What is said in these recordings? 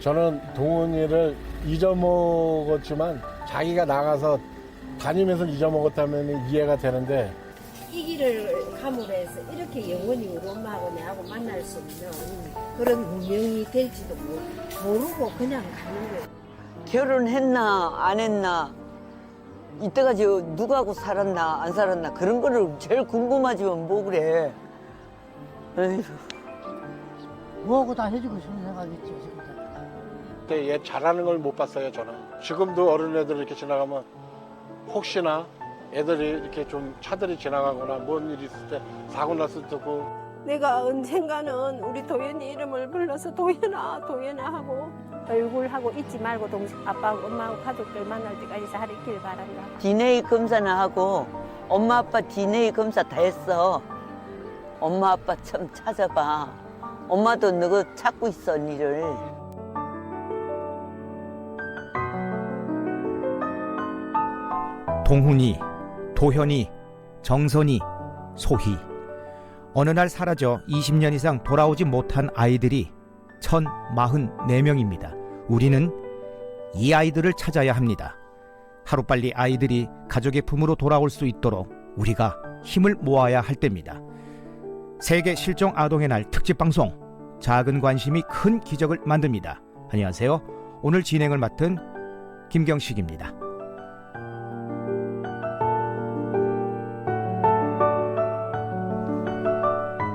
저는 동훈이를 잊어먹었지만 자기가 나가서 다니면서 잊어먹었다면 이해가 되는데 이 길을 감으로해서 이렇게 영원히 우리 엄마하고 내하고 만날 수 있는 그런 운명이 될지도 모르고 그냥 가는 거예요. 결혼했나 안 했나 이때까지 누구하고 살았나 안 살았나 그런 거를 제일 궁금하지만 뭐 그래. 에휴. 뭐하고 다 해주고 싶은 생각이 있죠, 지금. 그때 얘 잘하는 걸 못 봤어요. 저는 지금도 어린 애들 이렇게 지나가면 혹시나 애들이 이렇게 좀 차들이 지나가거나 뭔 일이 있을 때 사고 났을 때고 내가 언젠가는 우리 도연이 이름을 불러서 도연아 도연아 하고 얼굴하고 잊지 말고 아빠하고 엄마하고 가족들 만날 때까지 잘 있길 바란다. DNA 검사나 하고 엄마 아빠 DNA 검사 다 했어. 엄마 아빠 참 찾아봐. 엄마도 너가 찾고 있어 니를. 동훈이, 도현이, 정선이, 소희. 어느 날 사라져 20년 이상 돌아오지 못한 아이들이 1044명입니다. 우리는 이 아이들을 찾아야 합니다. 하루빨리 아이들이 가족의 품으로 돌아올 수 있도록 우리가 힘을 모아야 할 때입니다. 세계 실종 아동의 날 특집 방송, 작은 관심이 큰 기적을 만듭니다. 안녕하세요. 오늘 진행을 맡은 김경식입니다.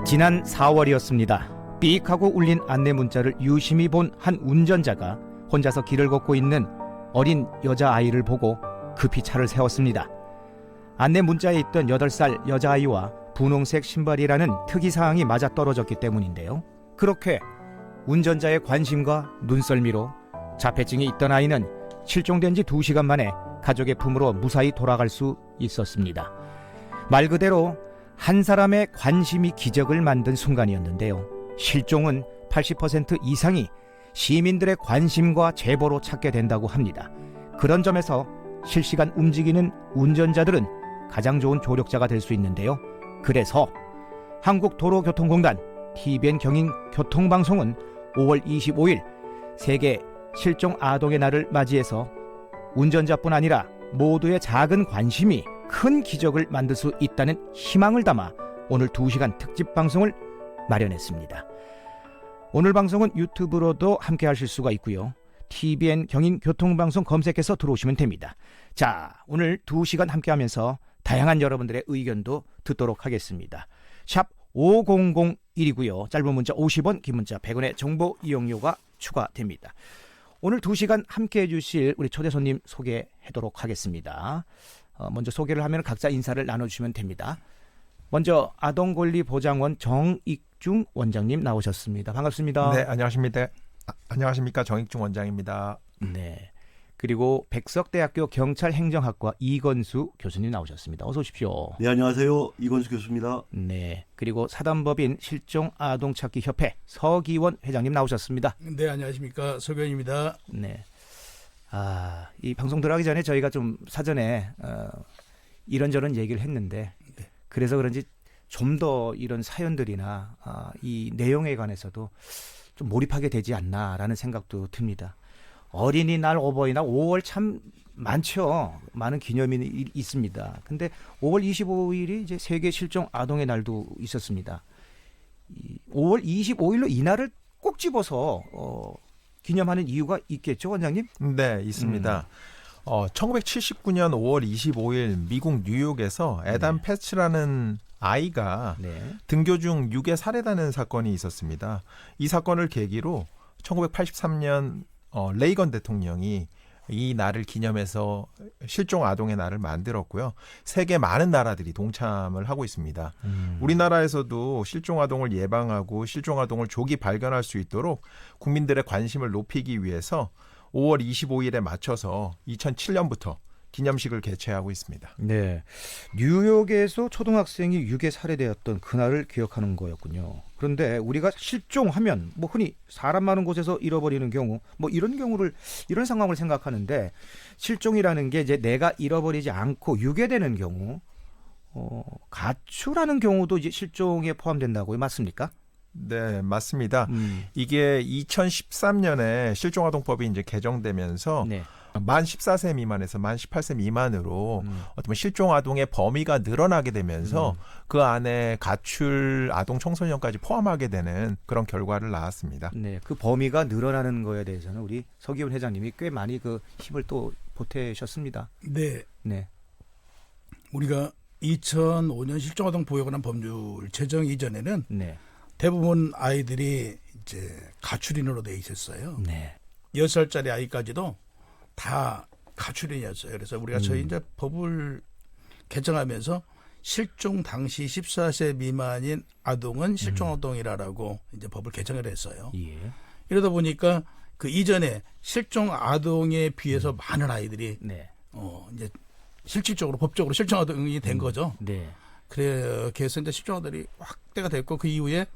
지난 4월이었습니다. 삑하고 울린 안내 문자를 유심히 본 한 운전자가 혼자서 길을 걷고 있는 어린 여자아이를 보고 급히 차를 세웠습니다. 안내 문자에 있던 8살 여자아이와 분홍색 신발이라는 특이사항이 맞아떨어졌기 때문인데요. 그렇게 운전자의 관심과 눈썰미로 자폐증이 있던 아이는 실종된 지 2시간 만에 가족의 품으로 무사히 돌아갈 수 있었습니다. 말 그대로 한 사람의 관심이 기적을 만든 순간이었는데요. 실종은 80% 이상이 시민들의 관심과 제보로 찾게 된다고 합니다. 그런 점에서 실시간 움직이는 운전자들은 가장 좋은 조력자가 될 수 있는데요. 그래서 한국도로교통공단 TVN 경인교통방송은 5월 25일 세계 실종 아동의 날을 맞이해서 운전자뿐 아니라 모두의 작은 관심이 큰 기적을 만들 수 있다는 희망을 담아 오늘 2시간 특집 방송을 마련했습니다. 오늘 방송은 유튜브로도 함께 하실 수가 있고요. TVN 경인교통방송 검색해서 들어오시면 됩니다. 자, 오늘 2시간 함께 하면서 다양한 여러분들의 의견도 듣도록 하겠습니다. 샵 5001이고요. 짧은 문자 50원, 긴 문자 100원의 정보 이용료가 추가됩니다. 오늘 2시간 함께해 주실 우리 초대 손님 소개하도록 하겠습니다. 먼저 소개를 하면 각자 인사를 나눠주시면 됩니다. 먼저 아동권리보장원 정익중 원장님 나오셨습니다. 반갑습니다. 네, 안녕하십니까. 안녕하십니까. 정익중 원장입니다. 네. 그리고 백석대학교 경찰행정학과 이건수 교수님 나오셨습니다. 어서 오십시오. 네, 안녕하세요. 이건수 교수입니다. 네. 그리고 사단법인 실종아동찾기협회 서기원 회장님 나오셨습니다. 네, 안녕하십니까. 서기원입니다. 네. 이 방송 들어가기 전에 저희가 좀 사전에 이런저런 얘기를 했는데 네. 그래서 그런지 좀 더 이런 사연들이나 이 내용에 관해서도 좀 몰입하게 되지 않나라는 생각도 듭니다. 어린이날, 어버이날 5월 참 많죠. 많은 기념일이 있습니다. 근데 5월 25일이 이제 세계 실종 아동의 날도 있었습니다. 5월 25일로 이 날을 꼭 집어서 기념하는 이유가 있겠죠, 원장님? 네, 있습니다. 1979년 5월 25일 미국 뉴욕에서 에단 패치라는 아이가 등교 중 유괴 살해당한 사건이 있었습니다. 이 사건을 계기로 1983년 레이건 대통령이 이 날을 기념해서 실종 아동의 날을 만들었고요. 세계 많은 나라들이 동참을 하고 있습니다. 우리나라에서도 실종 아동을 예방하고 실종 아동을 조기 발견할 수 있도록 국민들의 관심을 높이기 위해서 5월 25일에 맞춰서 2007년부터 기념식을 개최하고 있습니다. 네, 뉴욕에서 초등학생이 유괴 살해되었던 그날을 기억하는 거였군요. 그런데 우리가 실종하면 뭐 흔히 사람 많은 곳에서 잃어버리는 경우 뭐 이런 상황을 생각하는데 실종이라는 게 이제 내가 잃어버리지 않고 유괴되는 경우 가출하는 경우도 이제 실종에 포함된다고요, 맞습니까? 네, 맞습니다. 이게 2013년에 실종아동법이 이제 개정되면서 네. 만 14세 미만에서 만 18세 미만으로 어떤 실종아동의 범위가 늘어나게 되면서 그 안에 가출 아동 청소년까지 포함하게 되는 그런 결과를 낳았습니다. 네, 그 범위가 늘어나는 거에 대해서는 우리 서기훈 회장님이 꽤 많이 그 힘을 또 보태셨습니다. 네, 네, 우리가 2005년 실종아동 보호에 관한 법률 제정 이전에는 네, 대부분 아이들이 이제 가출인으로 돼 있었어요. 네, 6살짜리 아이까지도 다 가출인이었어요. 그래서 우리가 저희 이제 법을 개정하면서 실종 당시 14세 미만인 아동은 실종아동이라고 이제 법을 개정을 했어요. 예, 이러다 보니까 그 이전에 실종 아동에 비해서 많은 아이들이 네, 이제 실질적으로 법적으로 실종 아동이 된 거죠. 네, 그렇게 해서 이제 실종 아동이 확대가 됐고 그 이후에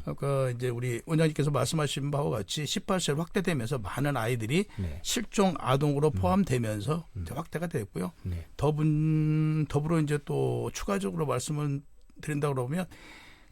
아까 이제 우리 원장님께서 말씀하신 바와 같이 18세로 확대되면서 많은 아이들이 네. 실종 아동으로 포함되면서 이제 확대가 됐고요. 네. 더불어 이제 또 추가적으로 말씀을 드린다 그러면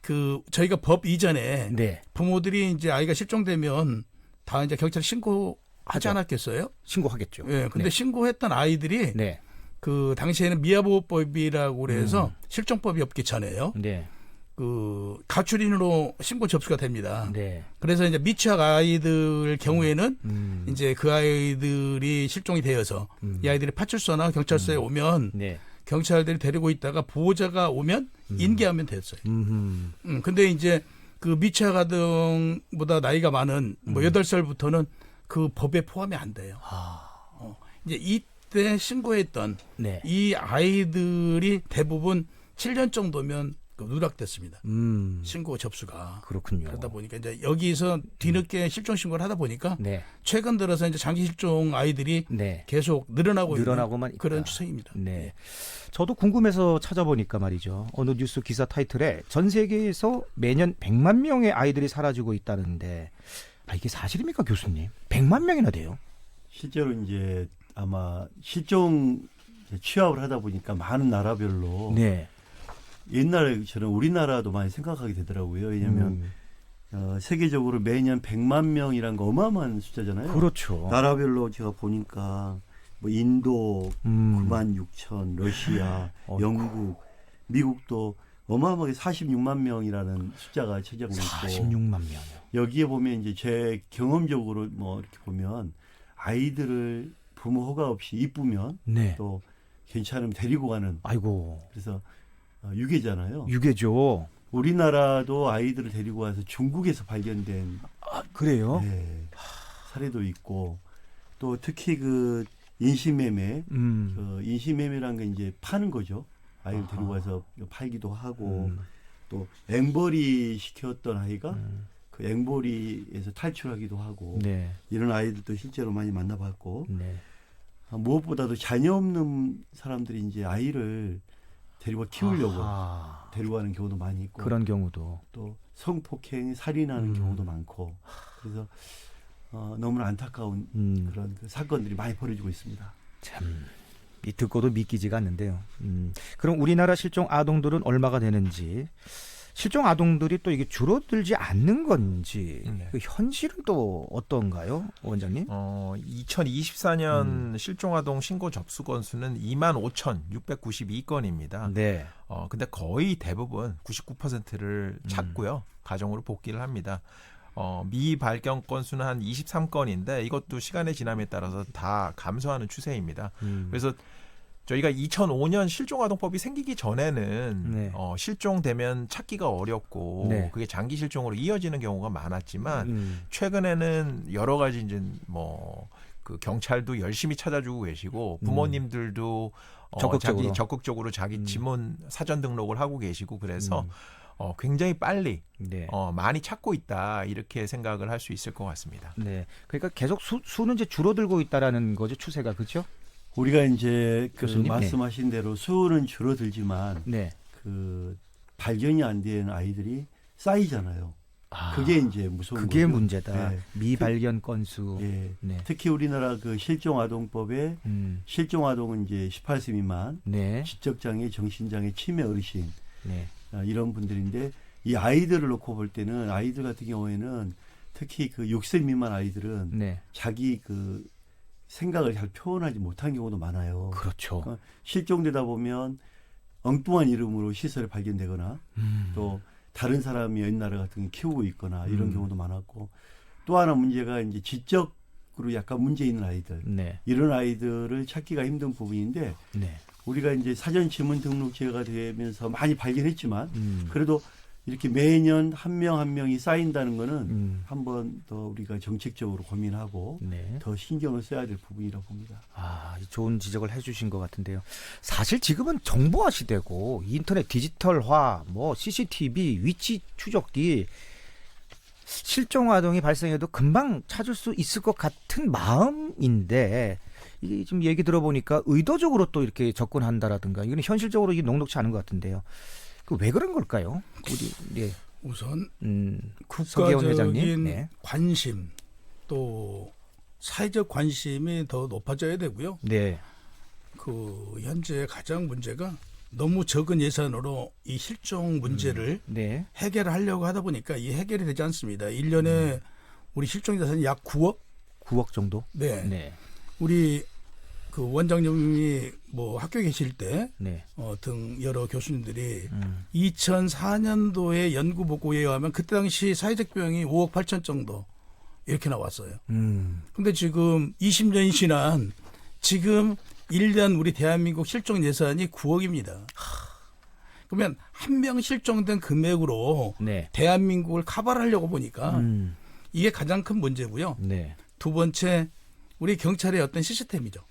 그 저희가 법 이전에 네. 부모들이 이제 아이가 실종되면 다 이제 경찰에 신고하지 하죠. 않았겠어요? 신고하겠죠. 예. 근데 네. 신고했던 아이들이 네, 그 당시에는 미아보호법이라고 그래서 실종법이 없기 전에요. 네, 그 가출인으로 신고 접수가 됩니다. 네, 그래서 이제 미취학 아이들 경우에는 이제 그 아이들이 실종이 되어서 이 아이들이 파출소나 경찰서에 오면 네, 경찰들이 데리고 있다가 보호자가 오면 인계하면 됐어요. 근데 이제 그 미취학 아동보다 나이가 많은 뭐 8살부터는 그 법에 포함이 안 돼요. 이제 이때 신고했던 네. 이 아이들이 대부분 7년 정도면 그 누락됐습니다. 신고 접수가. 그렇군요. 그러다 보니까 이제 여기서 뒤늦게 실종 신고를 하다 보니까 네, 최근 들어서 이제 장기 실종 아이들이 네, 계속 늘어나고만 있다. 그런 추세입니다. 네. 저도 궁금해서 찾아보니까 말이죠. 어느 뉴스 기사 타이틀에 전 세계에서 매년 100만 명의 아이들이 사라지고 있다는데 이게 사실입니까, 교수님? 100만 명이나 돼요? 실제로 이제 아마 실종 취합을 하다 보니까 많은 나라별로 네. 옛날처럼 우리나라도 많이 생각하게 되더라고요. 왜냐하면 세계적으로 매년 100만 명이란 거 어마어마한 숫자잖아요. 그렇죠. 나라별로 제가 보니까 뭐 인도 9만 6천, 러시아, 영국, 미국도 어마어마하게 46만 명이라는 숫자가 쳐지고 있고 46만 명이요. 여기에 보면 이제 제 경험적으로 뭐 이렇게 보면 아이들을 부모 허가 없이 이쁘면 네. 또 괜찮으면 데리고 가는 아이고. 그래서 유괴잖아요. 유괴죠. 우리나라도 아이들을 데리고 와서 중국에서 발견된 그래요? 네, 사례도 있고 또 특히 그 인신매매, 그 인신매매란 게 이제 파는 거죠. 아이를 데리고 와서 팔기도 하고 또 앵벌이 시켰던 아이가 그 앵벌이에서 탈출하기도 하고 네. 이런 아이들도 실제로 많이 만나봤고 네. 무엇보다도 자녀 없는 사람들이 이제 아이를 데리고 키우려고 데리고 가는 경우도 많이 있고 그런 경우도 또 성폭행, 살인하는 경우도 많고 그래서 너무나 안타까운 그런 그 사건들이 많이 벌어지고 있습니다. 참 듣고도 믿기지가 않는데요. 그럼 우리나라 실종 아동들은 얼마가 되는지, 실종 아동들이 또 이게 줄어들지 않는 건지 그 현실은 또 어떤가요, 원장님? 2024년 실종아동 신고 접수 건수는 25,692건입니다. 네. 근데 거의 대부분 99%를 찾고요. 가정으로 복귀를 합니다. 미발견 건수는 한 23건인데 이것도 시간의 지남에 따라서 다 감소하는 추세입니다. 그래서 저희가 2005년 실종아동법이 생기기 전에는 네. 실종되면 찾기가 어렵고 네. 그게 장기 실종으로 이어지는 경우가 많았지만 최근에는 여러 가지 이제 그 경찰도 열심히 찾아주고 계시고 부모님들도 적극적으로 자기 지문 사전 등록을 하고 계시고 그래서 굉장히 빨리 네. 많이 찾고 있다 이렇게 생각을 할 수 있을 것 같습니다. 네. 그러니까 계속 수는 이제 줄어들고 있다라는 거죠, 추세가. 그렇죠? 우리가 이제 그 교수님? 말씀하신 대로 수는 줄어들지만 네. 그 발견이 안 되는 아이들이 쌓이잖아요. 그게 이제 무서운 그게 거죠. 문제다. 네. 미발견 건수. 예. 네. 특히 우리나라 그 실종아동법에 실종아동은 이제 18세 미만, 네. 지적장애, 정신장애, 치매 어르신 네. 이런 분들인데 이 아이들을 놓고 볼 때는 아이들 같은 경우에는 특히 그 6세 미만 아이들은 네. 자기 그 생각을 잘 표현하지 못한 경우도 많아요. 그렇죠. 그러니까 실종되다 보면 엉뚱한 이름으로 시설에 발견되거나 또 다른 사람이 옛날에 같은 게 키우고 있거나 이런 경우도 많았고 또 하나 문제가 이제 지적으로 약간 문제 있는 아이들 네. 이런 아이들을 찾기가 힘든 부분인데 네. 우리가 이제 사전 지문 등록제가 되면서 많이 발견했지만 그래도 이렇게 매년 한 명 한 명이 쌓인다는 거는 한 번 더 우리가 정책적으로 고민하고 네. 더 신경을 써야 될 부분이라고 봅니다. 아, 좋은 지적을 해주신 것 같은데요. 사실 지금은 정보화 시대고 인터넷 디지털화, 뭐 CCTV, 위치 추적기 실종 아동이 발생해도 금방 찾을 수 있을 것 같은 마음인데 이게 지금 얘기 들어보니까 의도적으로 또 이렇게 접근한다라든가 이거는 현실적으로 이게 녹록치 않은 것 같은데요. 그 왜 그런 걸까요? 우리 네. 우선 서계원 회장님. 국가적인 네. 관심 또 사회적 관심이 더 높아져야 되고요. 네. 그 현재 가장 문제가 너무 적은 예산으로 이 실종 문제를 네. 해결하려고 하다 보니까 이 해결이 되지 않습니다. 1년에 우리 실종 예산이 약 9억 정도? 네. 네. 우리 그 원장님이 뭐 학교 계실 때 네. 등 여러 교수님들이 2004년도에 연구 보고에 의하면 그때 당시 사회적 비용이 5억 8천 정도 이렇게 나왔어요. 근데 지금 20년이 지난 지금 1년 우리 대한민국 실종 예산이 9억입니다. 그러면 한 명 실종된 금액으로 네. 대한민국을 커버를 하려고 보니까 이게 가장 큰 문제고요. 네. 두 번째 우리 경찰의 어떤 시스템이죠.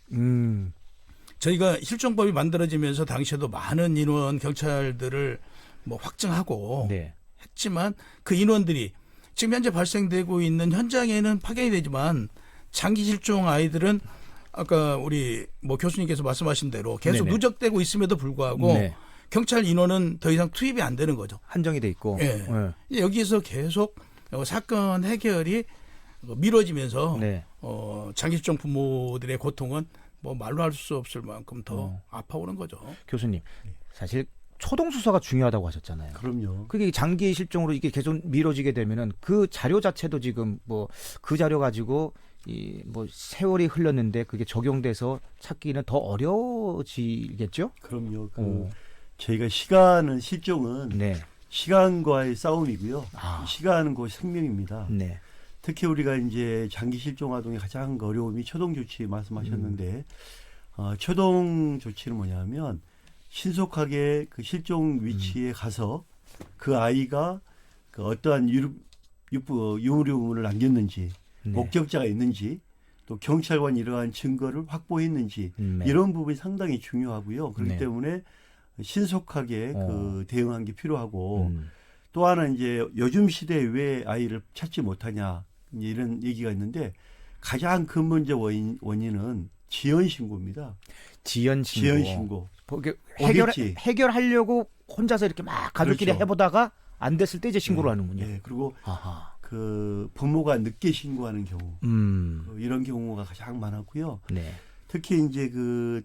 저희가 실종법이 만들어지면서 당시에도 많은 인원 경찰들을 뭐 확증하고 네. 했지만 그 인원들이 지금 현재 발생되고 있는 현장에는 파견이 되지만 장기 실종 아이들은 아까 우리 뭐 교수님께서 말씀하신 대로 계속 네네. 누적되고 있음에도 불구하고 네. 경찰 인원은 더 이상 투입이 안 되는 거죠. 한정이 돼 있고. 예. 네. 여기에서 계속 사건 해결이 미뤄지면서 네. 장기실종 부모들의 고통은 뭐 말로 할 수 없을 만큼 더 아파오는 거죠. 교수님, 사실 초동 수사가 중요하다고 하셨잖아요. 그럼요. 그게 장기 실종으로 이게 계속 미뤄지게 되면은 그 자료 자체도 지금 뭐 그 자료 가지고 이 뭐 세월이 흘렀는데 그게 적용돼서 찾기는 더 어려워지겠죠? 그럼요. 저희가 시간은 실종은 네. 시간과의 싸움이고요. 아. 시간은 그 생명입니다. 네. 특히 우리가 이제 장기 실종 아동의 가장 어려움이 초동 조치 말씀하셨는데 초동 조치는 뭐냐면 신속하게 그 실종 위치에 가서 그 아이가 그 어떠한 유물을 남겼는지 네. 목격자가 있는지 또 경찰관이 이러한 증거를 확보했는지 네. 이런 부분이 상당히 중요하고요. 그렇기 네. 때문에 신속하게 그 대응한 게 필요하고 또 하나 이제 요즘 시대에 왜 아이를 찾지 못하냐 이런 얘기가 있는데 가장 근본적 원인은 지연 신고입니다. 지연 신고. 오겠지. 해결하려고 혼자서 이렇게 막 가족끼리 그렇죠. 해보다가 안 됐을 때 이제 신고를 하는군요. 네, 그리고 아하. 그 부모가 늦게 신고하는 경우 이런 경우가 가장 많았고요. 네. 특히 이제 그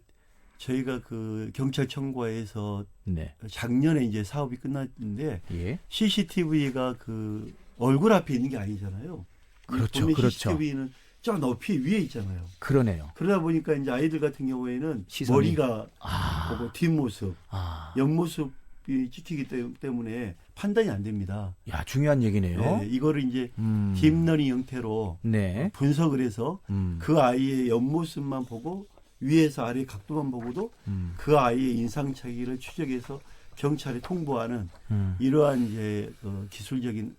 저희가 그 경찰청과에서 네. 작년에 이제 사업이 끝났는데 예. CCTV가 그 얼굴 앞에 있는 게 아니잖아요. 그렇죠. 그렇죠. CCTV는 저 높이 위에 있잖아요. 그러네요. 그러다 보니까 이제 아이들 같은 경우에는 시선이. 머리가 보고 뒷모습, 옆모습이 찍히기 때문에 판단이 안 됩니다. 야, 중요한 얘기네요. 네, 이거를 이제 딥러닝 형태로 네. 분석을 해서 그 아이의 옆모습만 보고 위에서 아래 각도만 보고도 그 아이의 인상착의를 추적해서 경찰에 통보하는 이러한 이제 기술적인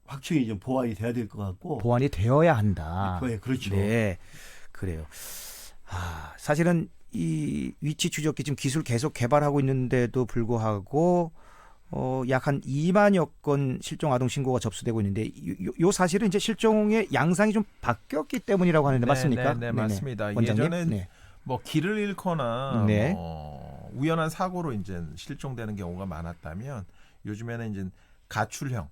확충이 좀 보완이 돼야 될 것 같고 보완이 되어야 한다. 네, 그렇죠. 네, 그래요. 사실은 이 위치 추적기 지금 기술 계속 개발하고 있는데도 불구하고 약 한 2만여 건 실종 아동 신고가 접수되고 있는데 요 사실은 이제 실종의 양상이 좀 바뀌었기 때문이라고 하는데 맞습니까? 네, 맞습니다. 원장님? 예전엔 네. 뭐 길을 잃거나 네. 뭐 우연한 사고로 이제 실종되는 경우가 많았다면 요즘에는 이제 가출형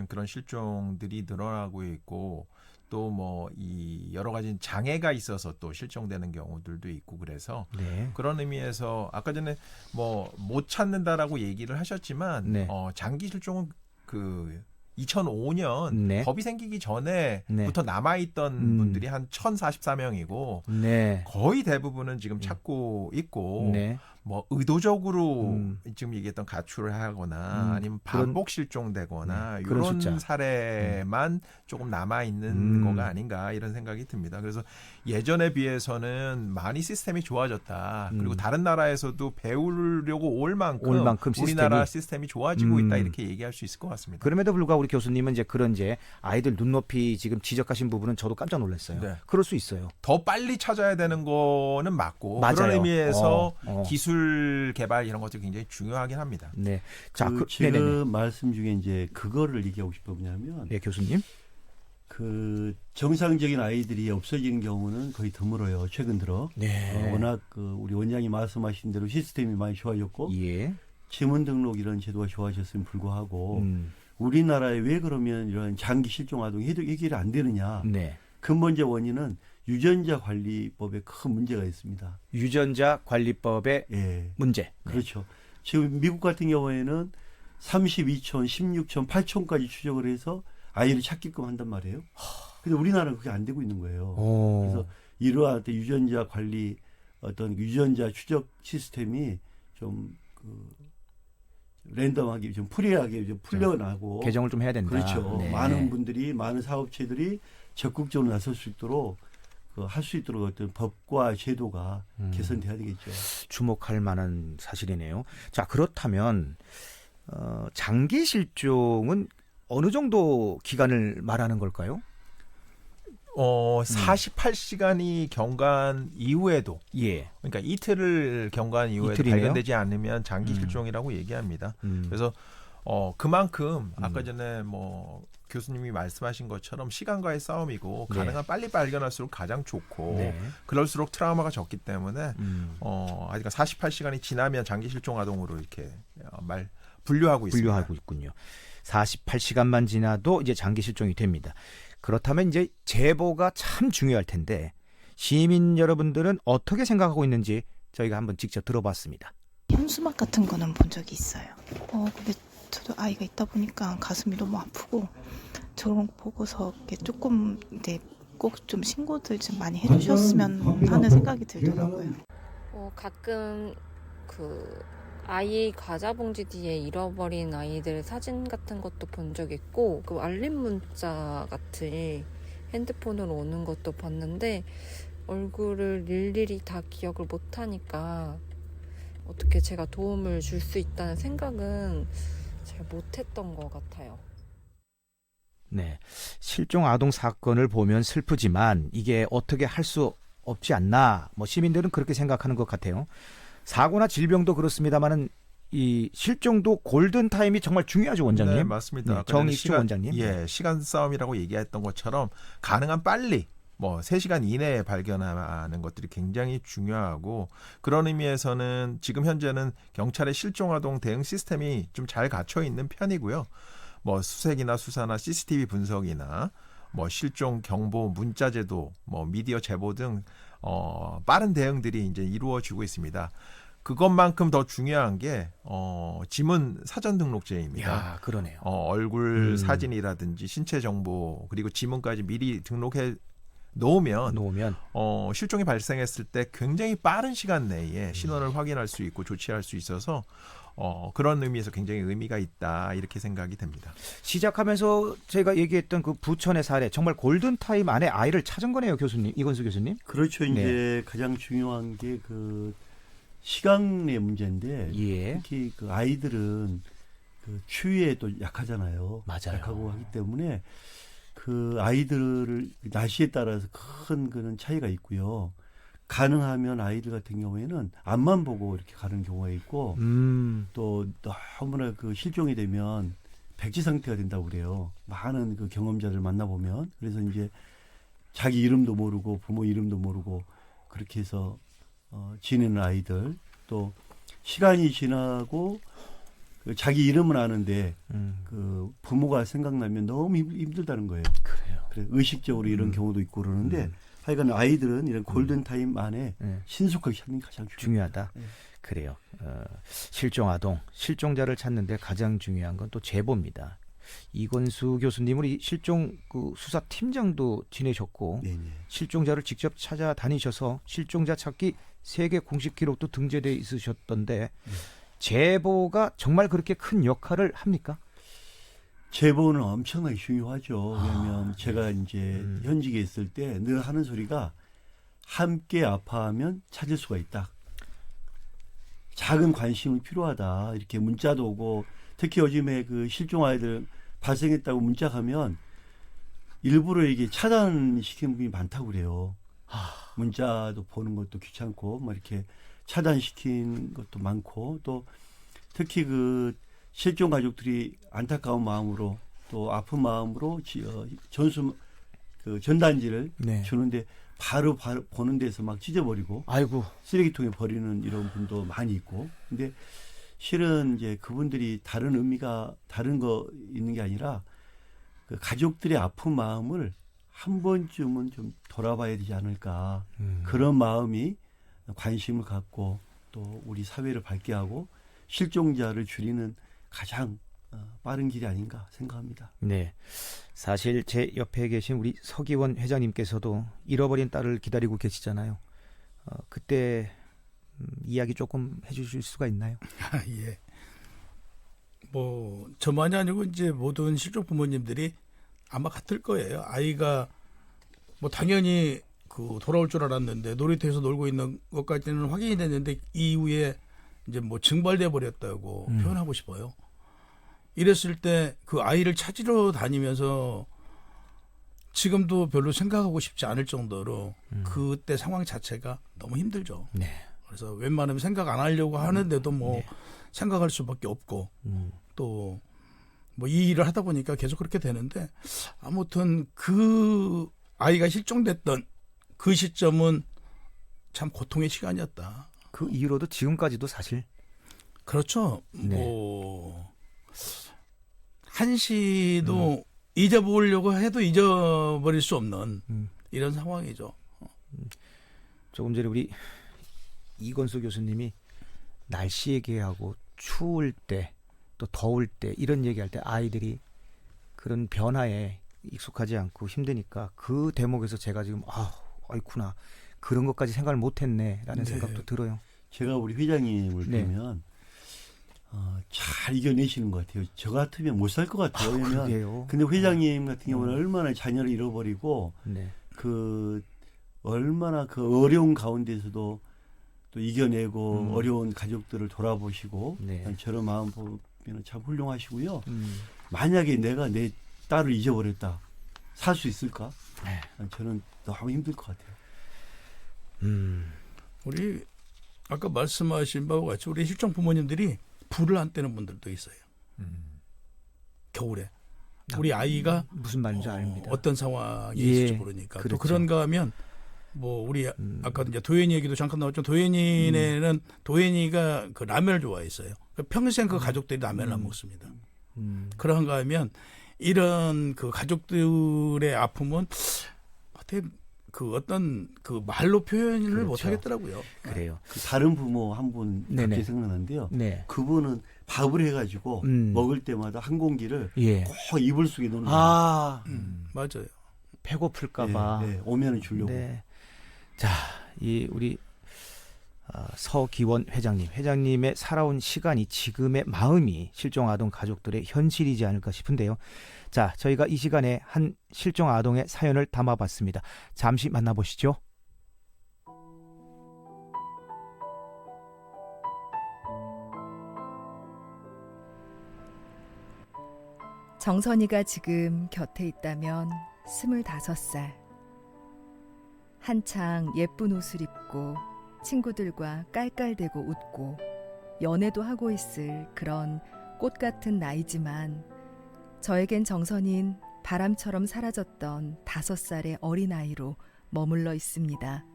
그런 실종들이 늘어나고 있고 또 뭐 이 여러 가지 장애가 있어서 또 실종되는 경우들도 있고 그래서 네. 그런 의미에서 아까 전에 뭐 못 찾는다라고 얘기를 하셨지만 네. 장기 실종은 그 2005년 네. 법이 생기기 전에부터 남아있던 분들이 한 1,044명이고 네. 거의 대부분은 지금 찾고 있고 네. 뭐 의도적으로 지금 얘기했던 가출을 하거나 아니면 반복 실종되거나 네. 그런 이런 숫자. 사례만 조금 남아 있는 거가 아닌가 이런 생각이 듭니다. 그래서 예전에 비해서는 많이 시스템이 좋아졌다. 그리고 다른 나라에서도 배우려고 올 만큼 우리나라 시스템이 좋아지고 있다 이렇게 얘기할 수 있을 것 같습니다. 그럼에도 불구하고 우리 교수님은 이제 그런 이제 아이들 눈높이 지금 지적하신 부분은 저도 깜짝 놀랐어요. 네. 그럴 수 있어요. 더 빨리 찾아야 되는 거는 맞고 맞아요. 그런 의미에서 어. 기술 개발 이런 것들이 굉장히 중요하긴 합니다. 네. 자, 지금 네네네. 말씀 중에 이제 그거를 얘기하고 싶은 뭐냐면 네, 교수님. 그 정상적인 아이들이 없어지는 경우는 거의 드물어요. 최근 들어. 네. 워낙 그 우리 원장이 말씀하신 대로 시스템이 많이 좋아졌고 예. 지문 등록 이런 제도가 좋아졌음에 불구하고 우리나라에 왜 그러면 이런 장기 실종 아동이 해결이 안 되느냐. 네. 근본적 원인은 유전자 관리법에 큰 문제가 있습니다. 유전자 관리법의 예. 문제. 네. 그렇죠. 지금 미국 같은 경우에는 32촌, 16촌, 8촌까지 추적을 해서 아이를 찾게끔 한단 말이에요. 근데 우리나라는 그게 안 되고 있는 거예요. 그래서 이러한 유전자 관리 어떤 유전자 추적 시스템이 좀 그 랜덤하게 좀 프리하게 좀 풀려나고 개정을 좀 해야 된다. 그렇죠. 네. 많은 분들이 많은 사업체들이 적극적으로 나설 수 있도록 할 수 있도록 어떤 법과 제도가 개선돼야 되겠죠. 주목할 만한 사실이네요. 자, 그렇다면 장기 실종은 어느 정도 기간을 말하는 걸까요? 48시간이 경과한 이후에도 예. 그러니까 이틀을 경과한 이후에도 이틀이네요? 발견되지 않으면 장기 실종이라고 얘기합니다. 그래서 그만큼 아까 전에 뭐 교수님이 말씀하신 것처럼 시간과의 싸움이고 네. 가능한 빨리 발견할수록 가장 좋고 네. 그럴수록 트라우마가 적기 때문에 아직 48시간이 지나면 장기 실종 아동으로 이렇게 분류하고 있습니다. 분류하고 있군요. 48시간만 지나도 이제 장기 실종이 됩니다. 그렇다면 이제 제보가 참 중요할 텐데 시민 여러분들은 어떻게 생각하고 있는지 저희가 한번 직접 들어봤습니다. 현수막 같은 거는 본 적이 있어요. 근데 저도 아이가 있다 보니까 가슴이 너무 아프고 저런 거 보고서 이렇게 조금 이제 꼭 좀 신고들 좀 많이 해주셨으면 하는 생각이 들더라고요. 가끔 그 아이 과자 봉지 뒤에 잃어버린 아이들 사진 같은 것도 본 적 있고 그 알림 문자 같은 핸드폰으로 오는 것도 봤는데 얼굴을 일일이 다 기억을 못하니까 어떻게 제가 도움을 줄 수 있다는 생각은 잘 못했던 것 같아요. 네, 실종 아동 사건을 보면 슬프지만 이게 어떻게 할 수 없지 않나 뭐 시민들은 그렇게 생각하는 것 같아요. 사고나 질병도 그렇습니다만은 이 실종도 골든 타임이 정말 중요하죠, 원장님. 네, 맞습니다. 네, 정익주 원장님. 예, 시간 싸움이라고 얘기했던 것처럼 가능한 빨리 뭐 3시간 이내에 발견하는 것들이 굉장히 중요하고 그런 의미에서는 지금 현재는 경찰의 실종 아동 대응 시스템이 좀 잘 갖춰 있는 편이고요. 뭐 수색이나 수사나 CCTV 분석이나 뭐 실종 경보 문자 제도, 뭐 미디어 제보 등 빠른 대응들이 이제 이루어지고 있습니다. 그것만큼 더 중요한 게 지문 사전 등록제입니다. 야, 그러네요. 얼굴 사진이라든지 신체 정보 그리고 지문까지 미리 등록해 놓으면 실종이 발생했을 때 굉장히 빠른 시간 내에 신원을 확인할 수 있고 조치할 수 있어서 그런 의미에서 굉장히 의미가 있다 이렇게 생각이 됩니다. 시작하면서 제가 얘기했던 그 부천의 사례 정말 골든타임 안에 아이를 찾은 거네요, 교수님. 이건수 교수님. 그렇죠. 이제 가장 중요한 게 그 시간의 문제인데 특히 그 아이들은 그 추위에 또 약하잖아요. 맞아요. 약하고 하기 때문에 그 아이들을 날씨에 따라서 큰 그런 차이가 있고요. 가능하면 아이들 같은 경우에는 앞만 보고 이렇게 가는 경우가 있고 또 너무나 그 실종이 되면 백지 상태가 된다고 그래요. 많은 그 경험자들 만나보면. 그래서 이제 자기 이름도 모르고 부모 이름도 모르고 그렇게 해서 지내는 아이들, 또 시간이 지나고 그 자기 이름은 아는데 그 부모가 생각나면 너무 힘들다는 거예요. 그래요. 그래 의식적으로 이런 경우도 있고 그러는데 하여간 아이들은 이런 골든 타임 안에 신속하게 찾는 게 가장 중요하다. 그래요. 실종 아동, 실종자를 찾는데 가장 중요한 건 또 제보입니다. 이건수 교수님은 이 실종 그 수사 팀장도 지내셨고 실종자를 직접 찾아다니셔서 실종자 찾기 세계 공식 기록도 등재돼 있으셨던데 제보가 정말 그렇게 큰 역할을 합니까? 제보는 엄청나게 중요하죠. 왜냐하면 제가 이제 현직에 있을 때 늘 하는 소리가 함께 아파하면 찾을 수가 있다. 작은 관심이 필요하다. 이렇게 문자도 오고 특히 요즘에 그 실종 아이들 발생했다고 문자 가면 일부러 이게 차단시키는 분이 많다고 그래요. 문자도 보는 것도 귀찮고 뭐 이렇게 차단시킨 것도 많고 또 특히 그 실종 가족들이 안타까운 마음으로 또 아픈 마음으로 전단지를 주는데 바로 보는 데서 막 찢어버리고 아이고 쓰레기통에 버리는 이런 분도 많이 있고 근데 실은 이제 그분들이 다른 의미가 다른 거 있는 게 아니라 그 가족들의 아픈 마음을 한 번쯤은 좀 돌아봐야 되지 않을까 그런 마음이 관심을 갖고 또 우리 사회를 밝게 하고 실종자를 줄이는 가장 빠른 길이 아닌가 생각합니다. 네, 사실 제 옆에 계신 우리 서기원 회장님께서도 잃어버린 딸을 기다리고 계시잖아요. 그때 이야기 조금 해주실 수가 있나요? 예. 뭐 저만이 아니고 이제 모든 실종 부모님들이 아마 같을 거예요. 아이가 뭐 당연히 그 돌아올 줄 알았는데 놀이터에서 놀고 있는 것까지는 확인이 됐는데 이후에 이제 뭐 증발돼 버렸다고 표현하고 싶어요. 이랬을 때 그 아이를 찾으러 다니면서 지금도 별로 생각하고 싶지 않을 정도로 그때 상황 자체가 너무 힘들죠. 네. 그래서 웬만하면 생각 안 하려고 하는데도 뭐 생각할 수밖에 없고 또 뭐 이 일을 하다 보니까 계속 그렇게 되는데 아무튼 그 아이가 실종됐던 그 시점은 참 고통의 시간이었다. 그 이후로도 지금까지도 사실 그렇죠. 뭐 한시도 잊어보려고 해도 잊어버릴 수 없는 이런 상황이죠. 조금 전에 우리 이건수 교수님이 날씨 얘기하고 추울 때 또 더울 때 이런 얘기할 때 아이들이 그런 변화에 익숙하지 않고 힘드니까 그 대목에서 제가 지금 아이쿠나 그런 것까지 생각을 못했네라는 생각도 들어요. 제가 우리 회장님을 보면 잘 이겨내시는 것 같아요. 저 같으면 못 살 것 같아요. 왜냐면 근데 회장님 같은 경우는 얼마나 자녀를 잃어버리고 그 얼마나 그 어려운 가운데서도 또 이겨내고 어려운 가족들을 돌아보시고 저런 마음 보면 참 훌륭하시고요. 만약에 내가 내 딸을 잊어버렸다. 살 수 있을까? 저는 너무 힘들 것 같아요. 우리 아까 말씀하신 바와 같이 우리 실종 부모님들이 불을 안 떼는 분들도 있어요. 겨울에 우리 아이가 무슨 말인지 압니다. 어떤 상황이 있을지 모르니까 또 그런가 하면 뭐 우리 아까 이제 도현이 얘기도 잠깐 나왔죠. 도현이네는 도현이가 그 라면을 좋아했어요. 평생 그 가족들이 라면을 안 먹습니다. 그런가 하면 이런 그 가족들의 아픔은 어떻게 그 어떤 그 말로 표현을 못 하겠더라고요. 그래요. 그 다른 부모 한 분 갑자기 생각나는데요. 그분은 밥을 해가지고 먹을 때마다 한 공기를 꼭 이불 속에 넣는 거예요. 맞아요. 배고플까봐. 오면은 주려고. 자, 이 우리 서기원 회장님의 살아온 시간이 지금의 마음이 실종 아동 가족들의 현실이지 않을까 싶은데요. 자, 저희가 이 시간에 한 실종 아동의 사연을 담아봤습니다. 잠시 만나보시죠. 정선이가 지금 곁에 있다면 25살. 한창 예쁜 옷을 입고 친구들과 깔깔대고 웃고 연애도 하고 있을 그런 꽃 같은 나이지만 저에겐 정선인 바람처럼 사라졌던 5살의 어린아이로 머물러 있습니다.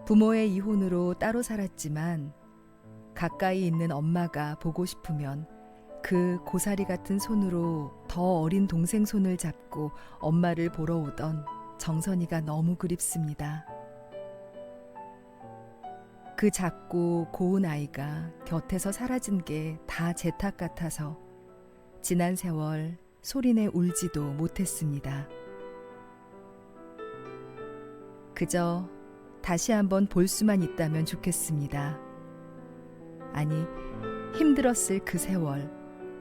부모의 이혼으로 따로 살았지만 가까이 있는 엄마가 보고 싶으면 그 고사리 같은 손으로 더 어린 동생 손을 잡고 엄마를 보러 오던 정선이가 너무 그립습니다. 그 작고 고운 아이가 곁에서 사라진 게 다 제 탓 같아서 지난 세월 소리내 울지도 못했습니다. 그저 다시 한번 볼 수만 있다면 좋겠습니다. 아니, 힘들었을 그 세월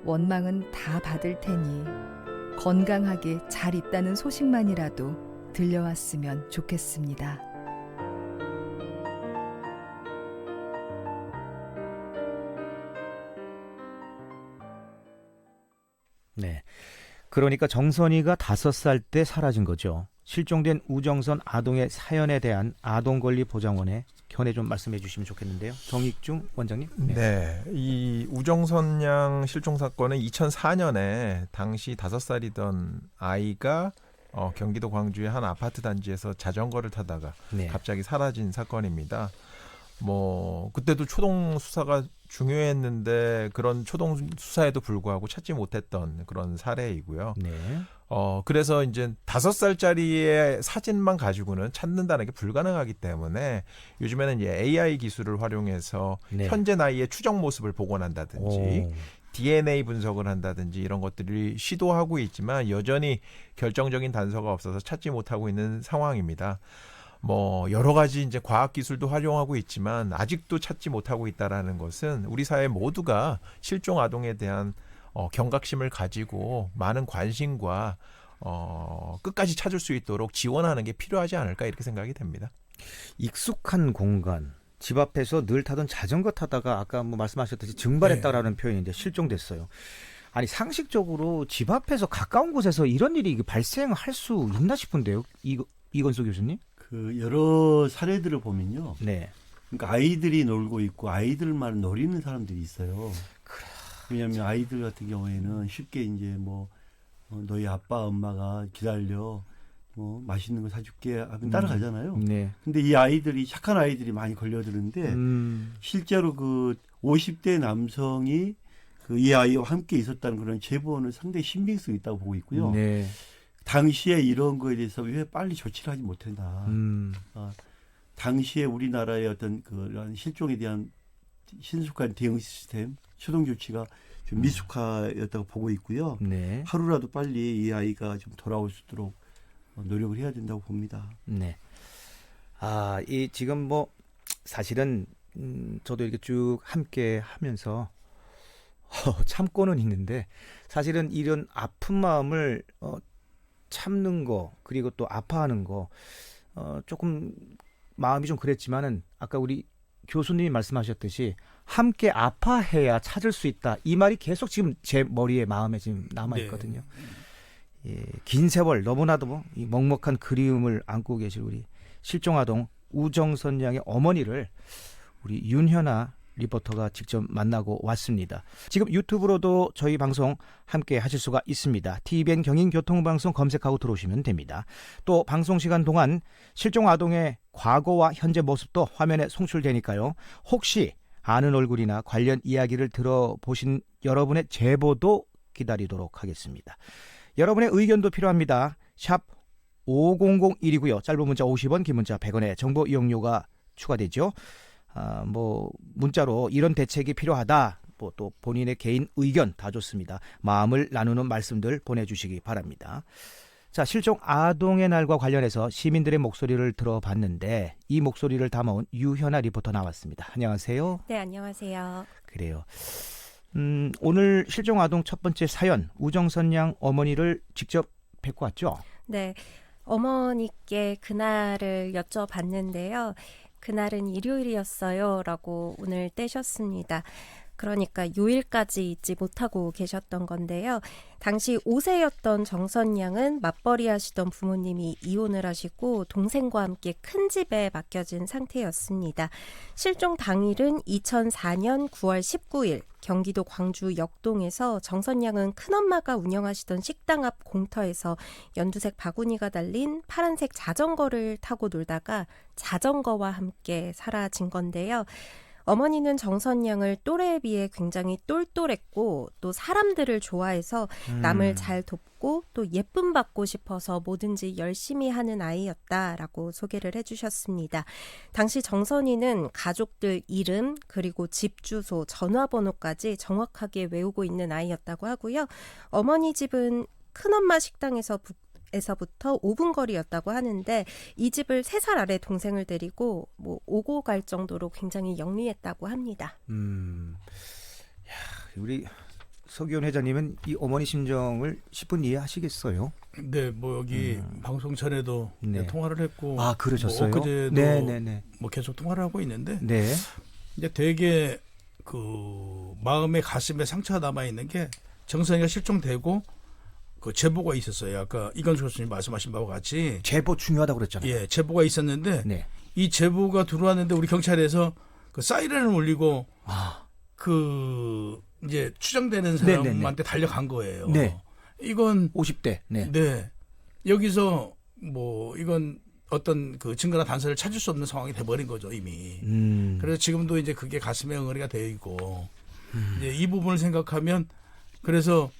원망은 다 받을 테니 건강하게 잘 있다는 소식만이라도 들려왔으면 좋겠습니다. 네. 그러니까 정선이가 5살 때 사라진 거죠. 실종된 우정선 아동의 사연에 대한 아동권리보장원의 견해 좀 말씀해 주시면 좋겠는데요. 정익중 원장님. 네. 이 우정선 양 실종 사건은 2004년에 당시 5살이던 아이가 경기도 광주의 한 아파트 단지에서 자전거를 타다가 네. 갑자기 사라진 사건입니다. 뭐 그때도 초동 수사가 중요했는데 그런 초동 수사에도 불구하고 찾지 못했던 그런 사례이고요. 네. 그래서 이제 5살짜리의 사진만 가지고는 찾는다는 게 불가능하기 때문에 요즘에는 이제 AI 기술을 활용해서 네. 현재 나이의 추정 모습을 복원한다든지 DNA 분석을 한다든지 이런 것들이 시도하고 있지만 여전히 결정적인 단서가 없어서 찾지 못하고 있는 상황입니다. 뭐 여러 가지 이제 과학 기술도 활용하고 있지만 아직도 찾지 못하고 있다라는 것은 우리 사회 모두가 실종 아동에 대한 경각심을 가지고 많은 관심과 끝까지 찾을 수 있도록 지원하는 게 필요하지 않을까 이렇게 생각이 됩니다. 익숙한 공간, 집 앞에서 늘 타던 자전거 타다가 아까 뭐 말씀하셨듯이 증발했다라는 표현인데 실종됐어요. 아니 상식적으로 집 앞에서 가까운 곳에서 이런 일이 발생할 수 있나 싶은데요. 이건수 교수님? 그 여러 사례들을 보면요. 네. 그러니까 아이들이 놀고 있고 아이들만 노리는 사람들이 있어요. 그래. 왜냐하면 아이들 같은 경우에는 쉽게 이제 뭐 너희 아빠 엄마가 기다려 뭐 맛있는 거 사줄게 하면 따라가잖아요. 네. 근데 이 아이들이 착한 아이들이 많이 걸려드는데 실제로 그 50대 남성이 그 이 아이와 함께 있었다는 그런 제보는 상당히 신빙성이 있다고 보고 있고요. 네. 당시에 이런 거에 대해서 왜 빨리 조치를 하지 못했나. 당시에 우리나라의 어떤 그런 실종에 대한 신속한 대응 시스템, 초동 조치가 좀 미숙하였다고 보고 있고요. 네. 하루라도 빨리 이 아이가 좀 돌아올 수 있도록 노력을 해야 된다고 봅니다. 네. 이 지금 뭐 사실은 저도 이렇게 쭉 함께 하면서 참고는 있는데 사실은 이런 아픈 마음을 참는 거 그리고 또 아파하는 거 조금 마음이 좀 그랬지만은 아까 우리 교수님이 말씀하셨듯이 함께 아파해야 찾을 수 있다. 이 말이 계속 지금 제 머리에 마음에 지금 남아 있거든요. 네. 예, 긴 세월 너무나도 뭐 이 먹먹한 그리움을 안고 계실 우리 실종아동 우정선 양의 어머니를 우리 윤현아 리포터가 직접 만나고 왔습니다. 지금 유튜브로도 저희 방송 함께 하실 수가 있습니다. TVN 경인교통방송 검색하고 들어오시면 됩니다. 또 방송 시간 동안 실종 아동의 과거와 현재 모습도 화면에 송출되니까요. 혹시 아는 얼굴이나 관련 이야기를 들어보신 여러분의 제보도 기다리도록 하겠습니다. 여러분의 의견도 필요합니다. 샵 5001이고요. 짧은 문자 50원, 긴 문자 100원의 정보 이용료가 추가되죠. 뭐 문자로 이런 대책이 필요하다. 뭐 또 본인의 개인 의견 다 좋습니다. 마음을 나누는 말씀들 보내주시기 바랍니다. 자, 실종 아동의 날과 관련해서 시민들의 목소리를 들어봤는데 이 목소리를 담아온 유현아 리포터 나왔습니다. 안녕하세요. 네, 안녕하세요. 그래요. 오늘 실종 아동 첫 번째 사연 우정선 양 어머니를 직접 뵙고 왔죠? 네, 어머니께 그날을 여쭤봤는데요. 그날은 일요일이었어요 라고 오늘 떼셨습니다. 그러니까 요일까지 잊지 못하고 계셨던 건데요. 당시 5세였던 정선 양은 맞벌이 하시던 부모님이 이혼을 하시고 동생과 함께 큰 집에 맡겨진 상태였습니다. 실종 당일은 2004년 9월 19일 경기도 광주 역동에서 정선 양은 큰엄마가 운영하시던 식당 앞 공터에서 연두색 바구니가 달린 파란색 자전거를 타고 놀다가 자전거와 함께 사라진 건데요. 어머니는 정선양을 또래에 비해 굉장히 똘똘했고 또 사람들을 좋아해서 남을 잘 돕고 또 예쁨 받고 싶어서 뭐든지 열심히 하는 아이였다라고 소개를 해주셨습니다. 당시 정선이는 가족들 이름 그리고 집 주소, 전화번호까지 정확하게 외우고 있는 아이였다고 하고요. 어머니 집은 큰엄마 식당에서부터 5분 거리였다고 하는데 이 집을 3살 아래 동생을 데리고 뭐 오고 갈 정도로 굉장히 영리했다고 합니다. 야, 우리 서기현 회장님은 이 어머니 심정을 10분 이해하시겠어요? 네, 뭐 여기 방송 전에도 네. 통화를 했고, 아, 그러셨어요? 뭐 엊그제도 네네네. 뭐 계속 통화를 하고 있는데, 네. 이제 되게 그 마음에 가슴에 상처가 남아 있는 게 정선이가 실종되고 그 제보가 있었어요. 아까 이건수 교수님 말씀하신 바와 같이 제보 중요하다고 그랬잖아요. 예, 제보가 있었는데 네. 이 제보가 들어왔는데 우리 경찰에서 그 사이렌을 울리고 그 이제 추정되는 사람한테 네네네. 달려간 거예요. 네. 이건 50대. 네. 네. 여기서 뭐 이건 어떤 그 증거나 단서를 찾을 수 없는 상황이 돼버린 거죠 이미. 그래서 지금도 이제 그게 가슴에 응어리가 되어 있고 이제 이 부분을 생각하면 그래서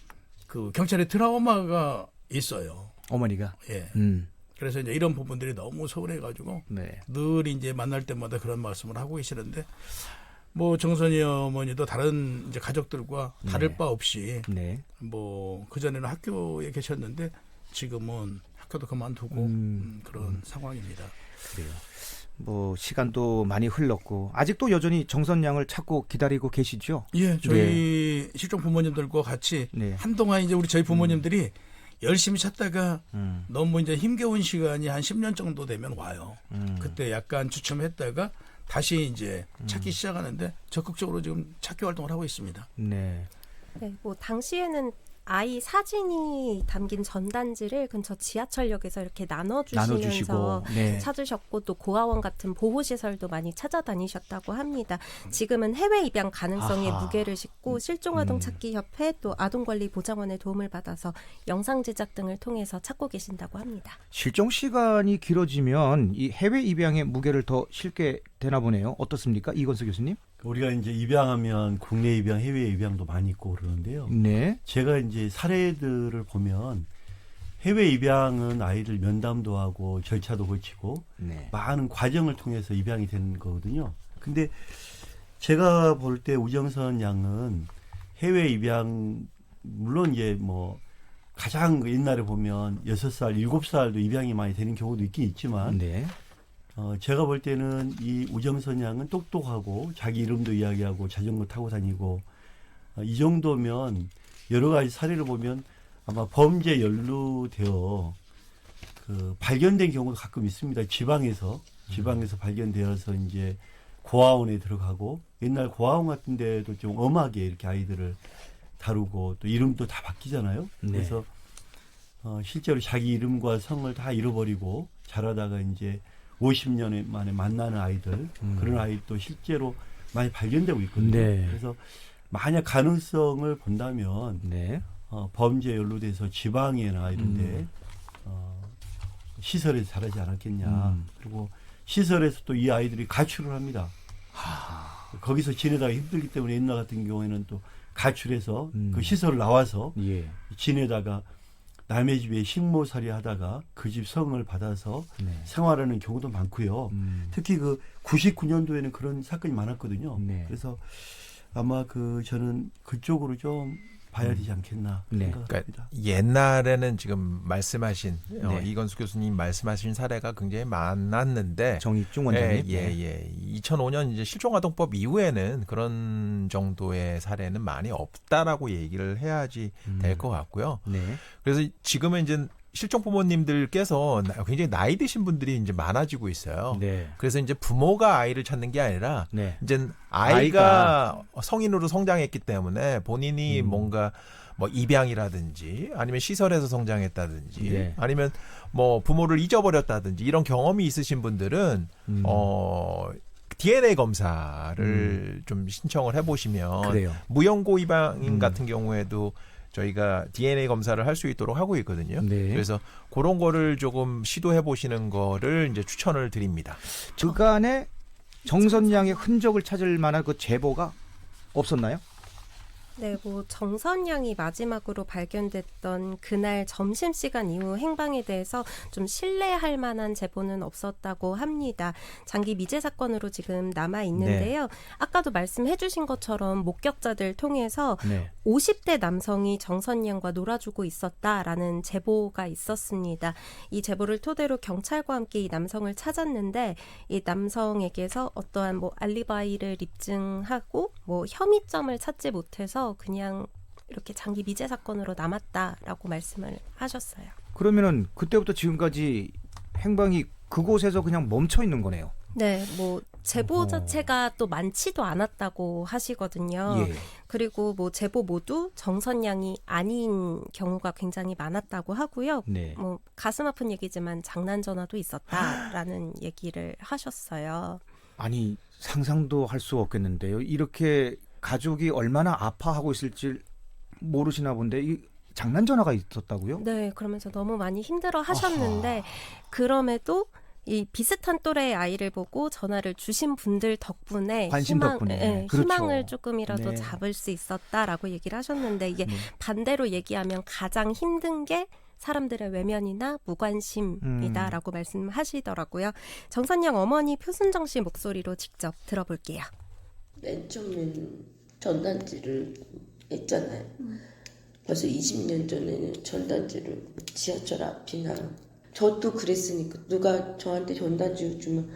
그 경찰의 트라우마가 있어요. 어머니가. 예. 그래서 이제 이런 부분들이 너무 서운해가지고 네. 늘 이제 만날 때마다 그런 말씀을 하고 계시는데 뭐 정선이 어머니도 다른 이제 가족들과 다를 네. 바 없이 네. 뭐 그전에는 학교에 계셨는데 지금은 학교도 그만두고 그런 상황입니다. 그래요. 뭐 시간도 많이 흘렀고 아직도 여전히 정선양을 찾고 기다리고 계시죠? 예, 저희 실종 부모님들과 같이 한동안 이제 저희 부모님들이 열심히 찾다가 너무 이제 힘겨운 시간이 한 10년 정도 되면 와요. 그때 약간 주춤했다가 다시 이제 찾기 시작하는데 적극적으로 지금 찾기 활동을 하고 있습니다. 네. 네, 뭐 당시에는 아이 사진이 담긴 전단지를 근처 지하철역에서 이렇게 나눠주시면서 네. 찾으셨고 또 고아원 같은 보호시설도 많이 찾아다니셨다고 합니다. 지금은 해외 입양 가능성에 무게를 싣고 실종아동 찾기 협회 또 아동권리보장원의 도움을 받아서 영상 제작 등을 통해서 찾고 계신다고 합니다. 실종 시간이 길어지면 이 해외 입양의 무게를 더 실게 되나 보네요. 어떻습니까, 이건수 교수님? 우리가 이제 입양하면 국내 입양, 해외 입양도 많이 있고 그러는데요. 네. 제가 이제 사례들을 보면 해외 입양은 아이들 면담도 하고 절차도 거치고 많은 과정을 통해서 입양이 되는 거거든요. 근데 제가 볼 때 우정선 양은 해외 입양 물론 이제 뭐 가장 옛날에 보면 6살, 7살도 입양이 많이 되는 경우도 있긴 있지만 제가 볼 때는 이 우정선 양은 똑똑하고 자기 이름도 이야기하고 자전거 타고 다니고 이 정도면 여러 가지 사례를 보면 아마 범죄에 연루되어 그 발견된 경우도 가끔 있습니다. 지방에서 발견되어서 이제 고아원에 들어가고 옛날 고아원 같은 데도 좀 엄하게 이렇게 아이들을 다루고 또 이름도 다 바뀌잖아요. 그래서 실제로 자기 이름과 성을 다 잃어버리고 자라다가 이제 50년 만에 만나는 아이들 그런 아이도 실제로 많이 발견되고 있거든요. 그래서 만약 가능성을 본다면 범죄에 연루돼서 지방에 나 이런데 시설에서 자라지 않았겠냐. 그리고 시설에서 또 이 아이들이 가출을 합니다. 거기서 지내다가 힘들기 때문에 옛날 같은 경우에는 또 가출해서 그 시설을 나와서 지내다가 남의 집에 식모살이 하다가 그 집 성을 받아서 생활하는 경우도 많고요. 특히 그 99년도에는 그런 사건이 많았거든요. 그래서 아마 저는 그쪽으로 좀 봐야 되지 않겠나 생각합니다. 그러니까 옛날에는 지금 말씀하신 이건수 교수님 말씀하신 사례가 굉장히 많았는데 정익중 원장님 2005년 이제 실종아동법 이후에는 그런 정도의 사례는 많이 없다라고 얘기를 해야지 될 것 같고요. 그래서 지금은 이제 실종 부모님들께서 굉장히 나이 드신 분들이 이제 많아지고 있어요. 그래서 이제 부모가 아이를 찾는 게 아니라 이제 아이가 성인으로 성장했기 때문에 본인이 뭔가 뭐 입양이라든지 아니면 시설에서 성장했다든지 아니면 뭐 부모를 잊어버렸다든지 이런 경험이 있으신 분들은 DNA 검사를 좀 신청을 해보시면 무연고 입양인 같은 경우에도 저희가 DNA 검사를 할 수 있도록 하고 있거든요. 그래서 그런 거를 조금 시도해 보시는 거를 이제 추천을 드립니다. 그간에 정선 양의 흔적을 찾을 만한 그 제보가 없었나요? 네, 뭐 정선 양이 마지막으로 발견됐던 그날 점심시간 이후 행방에 대해서 좀 신뢰할 만한 제보는 없었다고 합니다. 장기 미제 사건으로 지금 남아 있는데요. 아까도 말씀해 주신 것처럼 목격자들 통해서 50대 남성이 정선 양과 놀아주고 있었다라는 제보가 있었습니다. 이 제보를 토대로 경찰과 함께 이 남성을 찾았는데 이 남성에게서 어떠한 뭐 알리바이를 입증하고 뭐 혐의점을 찾지 못해서 그냥 이렇게 장기 미제 사건으로 남았다라고 말씀을 하셨어요. 그러면은 그때부터 지금까지 행방이 그곳에서 그냥 멈춰 있는 거네요. 네, 뭐 제보 자체가 또 많지도 않았다고 하시거든요. 예. 그리고 뭐 제보 모두 정선 양이 아닌 경우가 굉장히 많았다고 하고요. 네. 뭐 가슴 아픈 얘기지만 장난 전화도 있었다라는 얘기를 하셨어요. 아니 상상도 할 수 없겠는데요. 이렇게 가족이 얼마나 아파하고 있을지 모르시나 본데 이 장난 전화가 있었다고요? 네, 그러면서 너무 많이 힘들어 하셨는데 그럼에도 이 비슷한 또래의 아이를 보고 전화를 주신 분들 덕분에 관심 덕분에 네, 그렇죠. 희망을 조금이라도 네. 잡을 수 있었다라고 얘기를 하셨는데 이게 반대로 얘기하면 가장 힘든 게 사람들의 외면이나 무관심이다라고 말씀하시더라고요. 정선양 어머니 표순정 씨 목소리로 직접 들어볼게요. 맨 처음에는 전단지를 했잖아요. 벌써 20년 전에는 전단지를 지하철 앞이나 저도 그랬으니까 누가 저한테 전단지를 주면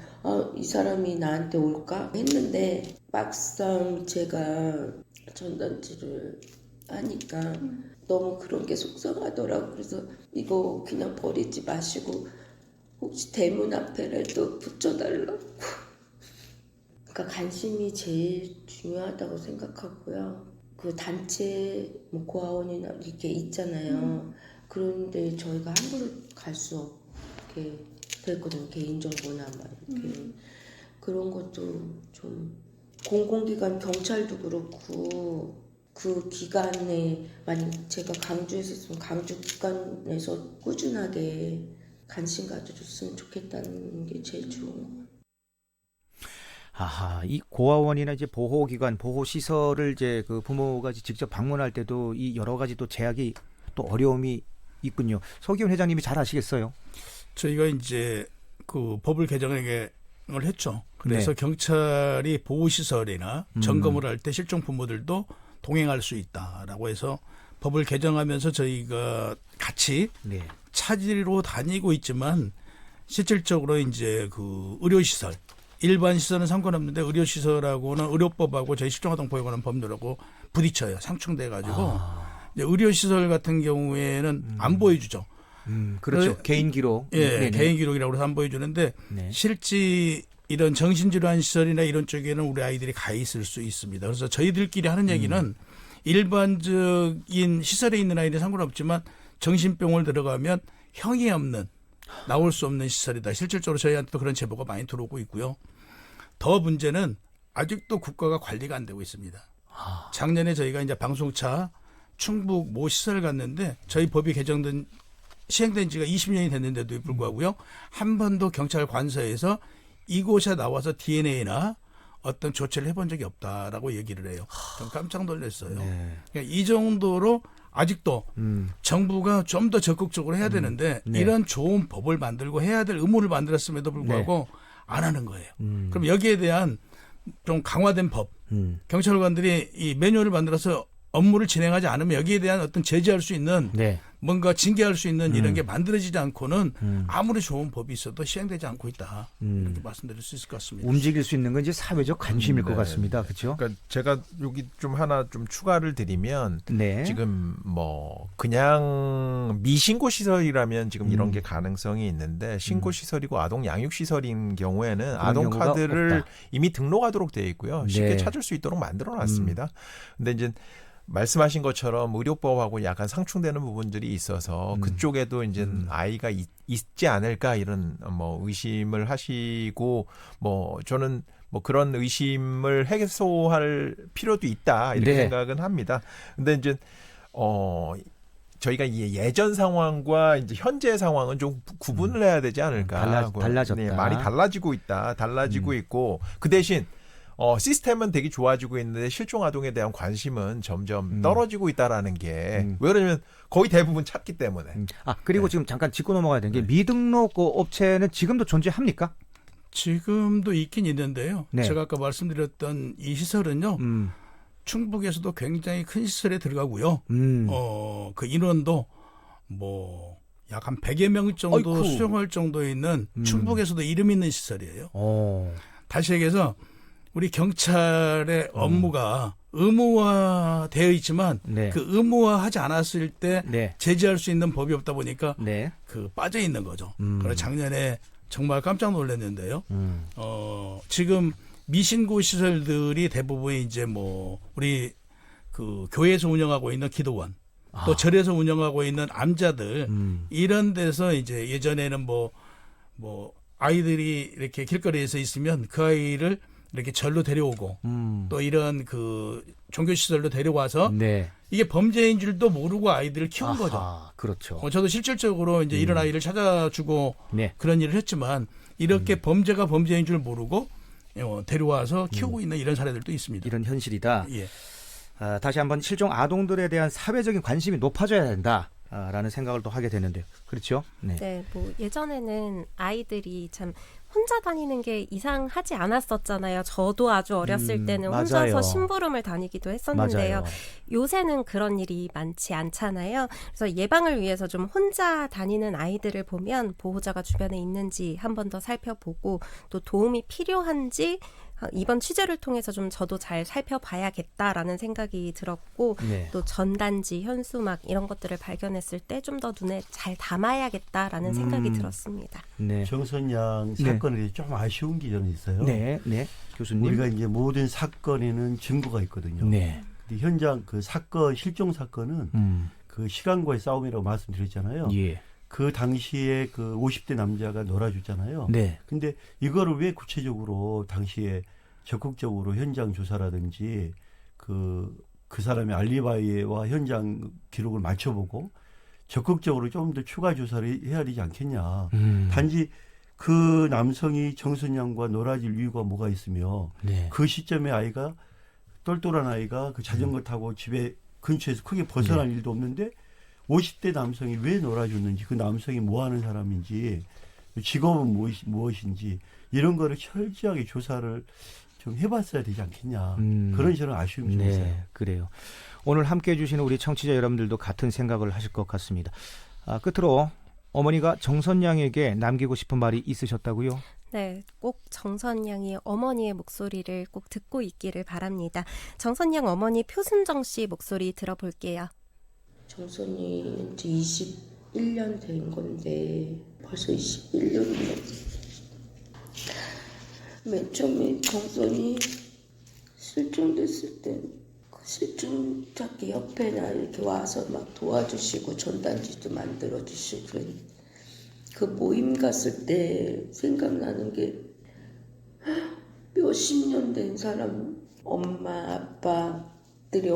이 사람이 나한테 올까 했는데 막상 제가 전단지를 하니까 너무 그런 게 속상하더라고. 그래서 이거 그냥 버리지 마시고 혹시 대문 앞에라도 붙여달라고. 그러니까 관심이 제일 중요하다고 생각하고요. 그 단체 뭐 고아원이나 이렇게 있잖아요. 그런데 저희가 함부로 갈 수 없게 됐거든요. 개인정보나 막 이렇게. 그런 것도 좀 공공기관 경찰도 그렇고 그 기관에 만약 제가 강주에서 있으면 강주 기관에서 꾸준하게 관심 가져줬으면 좋겠다는 게 제일 좋은 것 같아요. 아하, 이 고아원이나 이제 보호기관, 보호시설을 이제 그 부모가 직접 방문할 때도 이 여러 가지 또 제약이 또 어려움이 있군요. 서기훈 회장님이 잘 아시겠어요? 저희가 이제 그 법을 개정을 했죠. 그래서 네. 경찰이 보호시설이나 점검을 할 때 실종 부모들도 동행할 수 있다라고 해서 법을 개정하면서 저희가 같이 네. 찾으러 다니고 있지만 실질적으로 이제 그 의료시설 일반 시설은 상관없는데 의료시설하고는 의료법하고 저희 실종아동보호관은 법률하고 부딪혀요. 상충돼가지고 이제 의료시설 같은 경우에는 안 보여주죠. 그렇죠. 개인 기록. 예, 네네. 개인 기록이라고 해서 안 보여주는데 네. 실제 이런 정신질환 시설이나 이런 쪽에는 우리 아이들이 가 있을 수 있습니다. 그래서 저희들끼리 하는 얘기는 일반적인 시설에 있는 아이들은 상관없지만 정신병을 들어가면 형이 없는 나올 수 없는 시설이다. 실질적으로 저희한테도 그런 제보가 많이 들어오고 있고요. 더 문제는 아직도 국가가 관리가 안 되고 있습니다. 작년에 저희가 이제 방송차 충북 모 시설을 갔는데 저희 법이 시행된 지가 20년이 됐는데도 불구하고요. 한 번도 경찰 관서에서 이곳에 나와서 DNA나 어떤 조치를 해본 적이 없다라고 얘기를 해요. 좀 깜짝 놀랐어요. 네. 그러니까 이 정도로 아직도 정부가 좀 더 적극적으로 해야 되는데 네. 이런 좋은 법을 만들고 해야 될 의무를 만들었음에도 불구하고 안 하는 거예요. 그럼 여기에 대한 좀 강화된 법, 경찰관들이 이 매뉴얼을 만들어서 업무를 진행하지 않으면 여기에 대한 어떤 제재할 수 있는 네. 뭔가 징계할 수 있는 이런 게 만들어지지 않고는 아무리 좋은 법이 있어도 시행되지 않고 있다. 이렇게 말씀드릴 수 있을 것 같습니다. 움직일 수 있는 건 이제 사회적 관심일 것 같습니다. 그렇죠? 그러니까 제가 여기 좀 하나 좀 추가를 드리면 네. 지금 뭐 그냥 미신고 시설이라면 지금 이런 게 가능성이 있는데 신고 시설이고 아동 양육 시설인 경우에는 아동 경우가 카드를 없다. 이미 등록하도록 되어 있고요. 쉽게 네. 찾을 수 있도록 만들어 놨습니다. 근데 이제 말씀하신 것처럼 의료법하고 약간 상충되는 부분들이 있어서 그쪽에도 이제 아이가 있지 않을까 이런 뭐 의심을 하시고 뭐 저는 뭐 그런 의심을 해소할 필요도 있다 이렇게 네. 생각은 합니다. 근데 이제 저희가 이 예전 상황과 이제 현재 상황은 좀 구분을 해야 되지 않을까. 달라졌다. 네, 많이 달라지고 있다. 달라지고 있고 그 대신 시스템은 되게 좋아지고 있는데 실종 아동에 대한 관심은 점점 떨어지고 있다라는 게 왜 그러냐면 거의 대부분 찾기 때문에. 그리고 지금 잠깐 짚고 넘어가야 되는 게 미등록 업체는 지금도 존재합니까? 지금도 있긴 있는데요. 네. 제가 아까 말씀드렸던 이 시설은요. 충북에서도 굉장히 큰 시설에 들어가고요. 그 인원도 뭐 약 한 100여 명 정도 어이쿠. 수용할 정도에 있는 충북에서도 이름 있는 시설이에요. 다시 얘기해서 우리 경찰의 업무가 의무화되어 있지만 네. 그 의무화하지 않았을 때 네. 제지할 수 있는 법이 없다 보니까 네. 그 빠져 있는 거죠. 그래서 작년에 정말 깜짝 놀랐는데요. 지금 미신고 시설들이 대부분 이제 뭐 우리 그 교회에서 운영하고 있는 기도원, 또 절에서 운영하고 있는 암자들 이런 데서 이제 예전에는 뭐 아이들이 이렇게 길거리에서 있으면 그 아이를 이렇게 절로 데려오고 또 이런 그 종교 시설로 데려와서 네. 이게 범죄인 줄도 모르고 아이들을 키운 거죠. 그렇죠. 저도 실질적으로 이제 이런 아이를 찾아주고 네. 그런 일을 했지만 이렇게 범죄가 범죄인 줄 모르고 데려와서 키우고 있는 이런 사례들도 있습니다. 이런 현실이다. 예. 다시 한번 실종 아동들에 대한 사회적인 관심이 높아져야 된다라는 생각을 또 하게 되는데요. 그렇죠? 네. 네, 뭐 예전에는 아이들이 참 혼자 다니는 게 이상하지 않았었잖아요. 저도 아주 어렸을 때는 맞아요. 혼자서 심부름을 다니기도 했었는데요. 맞아요. 요새는 그런 일이 많지 않잖아요. 그래서 예방을 위해서 좀 혼자 다니는 아이들을 보면 보호자가 주변에 있는지 한 번 더 살펴보고 또 도움이 필요한지 이번 취재를 통해서 좀 저도 잘 살펴봐야겠다라는 생각이 들었고 네. 또 전단지, 현수막 이런 것들을 발견했을 때 좀 더 눈에 잘 담아야겠다라는 생각이 들었습니다. 네. 정선양 네. 사건에 대해서 좀 아쉬운 게 저는 있어요. 네, 네. 교수님. 우리가 이제 모든 사건에는 증거가 있거든요. 네. 근데 현장 그 사건 실종 사건은 그 시간과의 싸움이라고 말씀드렸잖아요. 예. 그 당시에 그 50대 남자가 놀아줬잖아요. 네. 근데 이거를 왜 구체적으로 당시에 적극적으로 현장 조사라든지 그 사람의 알리바이와 현장 기록을 맞춰보고 적극적으로 좀 더 추가 조사를 해야 되지 않겠냐. 단지 그 남성이 정선양과 놀아줄 이유가 뭐가 있으며 네. 그 시점에 아이가 똘똘한 아이가 그 자전거 타고 집에 근처에서 크게 벗어날 일도 없는데 50대 남성이 왜 놀아줬는지 그 남성이 뭐 하는 사람인지 직업은 무엇인지 이런 거를 철저하게 조사를 좀 해봤어야 되지 않겠냐. 그런 저는 아쉬움이 좀 있어요. 네, 그래요. 오늘 함께해 주시는 우리 청취자 여러분들도 같은 생각을 하실 것 같습니다. 끝으로 어머니가 정선양에게 남기고 싶은 말이 있으셨다고요? 네, 꼭 정선양이 어머니의 목소리를 꼭 듣고 있기를 바랍니다. 정선양 어머니 표순정 씨 목소리 들어볼게요. 정선이 이제 21년 된 건데 벌써 21년이나. 맨 처음에 정선이 실종됐을 때 그 실종 찾기 협회나 이렇게 와서 막 도와주시고 전단지도 만들어주시고 그 모임 갔을 때 생각나는 게 몇십 년 된 사람 엄마 아빠들이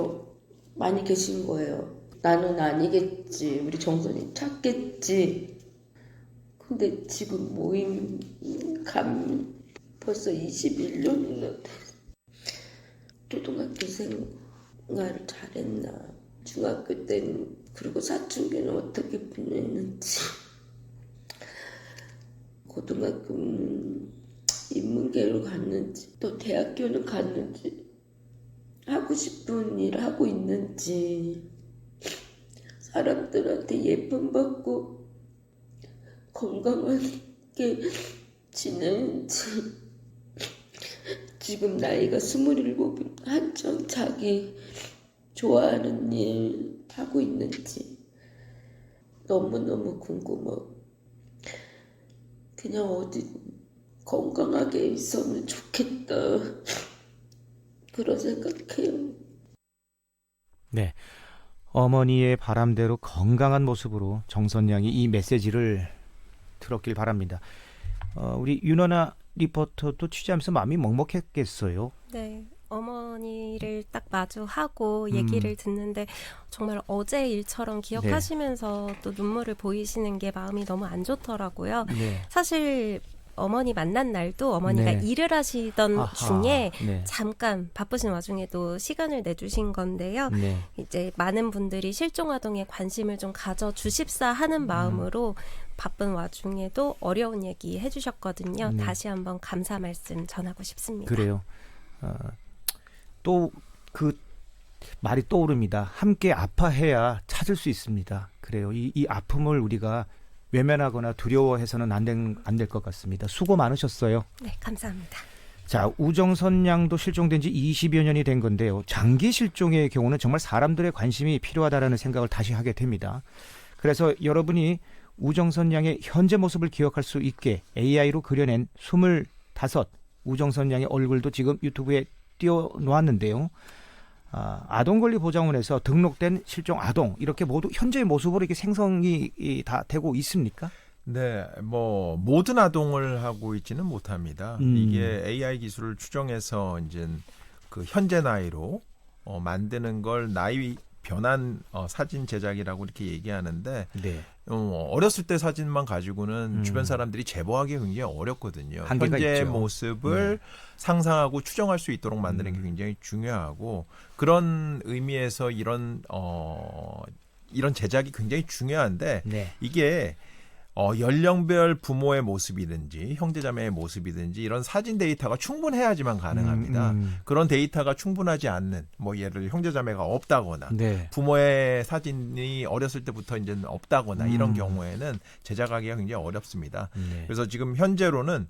많이 계신 거예요. 나는 아니겠지. 우리 정선이 찾겠지. 근데 지금 모임 가면 벌써 21년이나 됐어. 초등학교 생활을 잘했나. 중학교 때는 그리고 사춘기는 어떻게 보냈는지. 고등학교는 인문계로 갔는지 또 대학교는 갔는지 하고 싶은 일 하고 있는지 사람들한테 예쁨 받고 건강하게 지내는지 지금 나이가 27이 한창 자기 좋아하는 일 하고 있는지 너무너무 궁금하고 그냥 어디 건강하게 있으면 좋겠다 그런 생각해요. 네. 어머니의 바람대로 건강한 모습으로 정선양이 이 메시지를 들었길 바랍니다. 우리 윤원아 리포터도 취재하면서 마음이 먹먹했겠어요. 네, 어머니를 딱 마주하고 얘기를 듣는데 정말 어제 일처럼 기억하시면서 또 눈물을 보이시는 게 마음이 너무 안 좋더라고요. 네. 사실 어머니 만난 날도 어머니가 네. 일을 하시던 아하. 중에 네. 잠깐 바쁘신 와중에도 시간을 내주신 건데요. 네. 이제 많은 분들이 실종아동에 관심을 좀 가져주십사 하는 마음으로 바쁜 와중에도 어려운 얘기 해주셨거든요. 네. 다시 한번 감사 말씀 전하고 싶습니다. 그래요. 또 그 말이 떠오릅니다. 함께 아파해야 찾을 수 있습니다. 그래요. 이 아픔을 우리가 외면하거나 두려워해서는 안 될 것 같습니다. 수고 많으셨어요. 네, 감사합니다. 자, 우정선 양도 실종된 지 20여 년이 된 건데요. 장기 실종의 경우는 정말 사람들의 관심이 필요하다라는 생각을 다시 하게 됩니다. 그래서 여러분이 우정선 양의 현재 모습을 기억할 수 있게 AI로 그려낸 25 우정선 양의 얼굴도 지금 유튜브에 띄워놓았는데요. 아동권리보장원에서 등록된 실종 아동 이렇게 모두 현재의 모습으로 이렇게 생성이 다 되고 있습니까? 네, 뭐 모든 아동을 하고 있지는 못합니다. 이게 AI 기술을 추정해서 이제 그 현재 나이로 만드는 걸 나이 변한 사진 제작이라고 이렇게 얘기하는데 네. 어렸을 때 사진만 가지고는 주변 사람들이 제보하기 굉장히 어렵거든요. 현재 있죠. 모습을 상상하고 추정할 수 있도록 만드는 게 굉장히 중요하고 그런 의미에서 이런 제작이 굉장히 중요한데 네. 이게 연령별 부모의 모습이든지 형제자매의 모습이든지 이런 사진 데이터가 충분해야지만 가능합니다. 그런 데이터가 충분하지 않는 뭐 예를 형제자매가 없다거나 네. 부모의 사진이 어렸을 때부터 이제 없다거나 이런 경우에는 제작하기가 굉장히 어렵습니다. 네. 그래서 지금 현재로는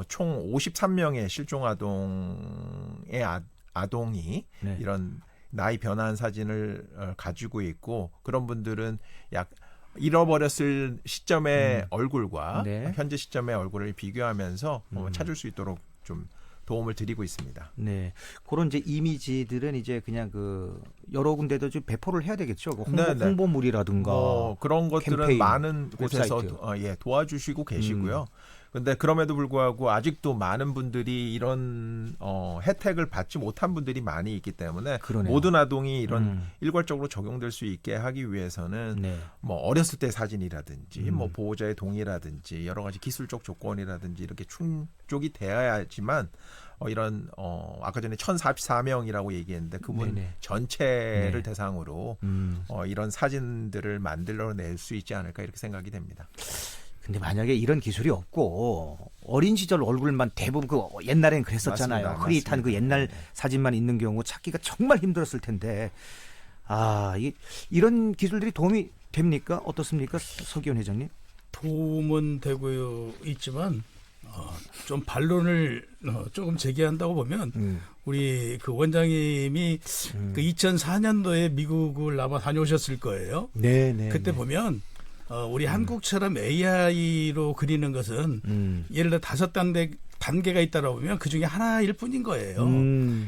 총 53명의 실종 아동의 아동이 네. 이런 나이 변한 사진을 가지고 있고 그런 분들은 약 잃어버렸을 시점의 얼굴과 네. 현재 시점의 얼굴을 비교하면서 찾을 수 있도록 좀 도움을 드리고 있습니다. 네, 그런 이제 이미지들은 이제 그냥 그 여러 군데도 좀 배포를 해야 되겠죠. 그 홍보물이라든가 그런 것들은 캠페인, 많은 곳에서 웹사이트. 도와주시고 계시고요. 근데 그럼에도 불구하고 아직도 많은 분들이 이런 혜택을 받지 못한 분들이 많이 있기 때문에 그러네요. 모든 아동이 이런 일괄적으로 적용될 수 있게 하기 위해서는 네. 뭐 어렸을 때 사진이라든지 뭐 보호자의 동의라든지 여러 가지 기술적 조건이라든지 이렇게 충족이 되어야지만 이런 아까 전에 1044명이라고 얘기했는데 그분 네네. 전체를 네. 대상으로 이런 사진들을 만들어낼 수 있지 않을까 이렇게 생각이 됩니다. 근데 만약에 이런 기술이 없고 어린 시절 얼굴만 대부분 그 옛날엔 그랬었잖아요. 맞습니다. 흐릿한 그 옛날 사진만 있는 경우 찾기가 정말 힘들었을 텐데 이런 기술들이 도움이 됩니까? 어떻습니까? 서기현 회장님? 도움은 되고 있지만 좀 반론을 조금 제기한다고 보면 우리 그 원장님이 그 2004년도에 미국을 아마 다녀오셨을 거예요. 네. 그때 보면 우리 한국처럼 AI로 그리는 것은 예를 들어 5단계가 있다고 보면 그 중에 하나일 뿐인 거예요.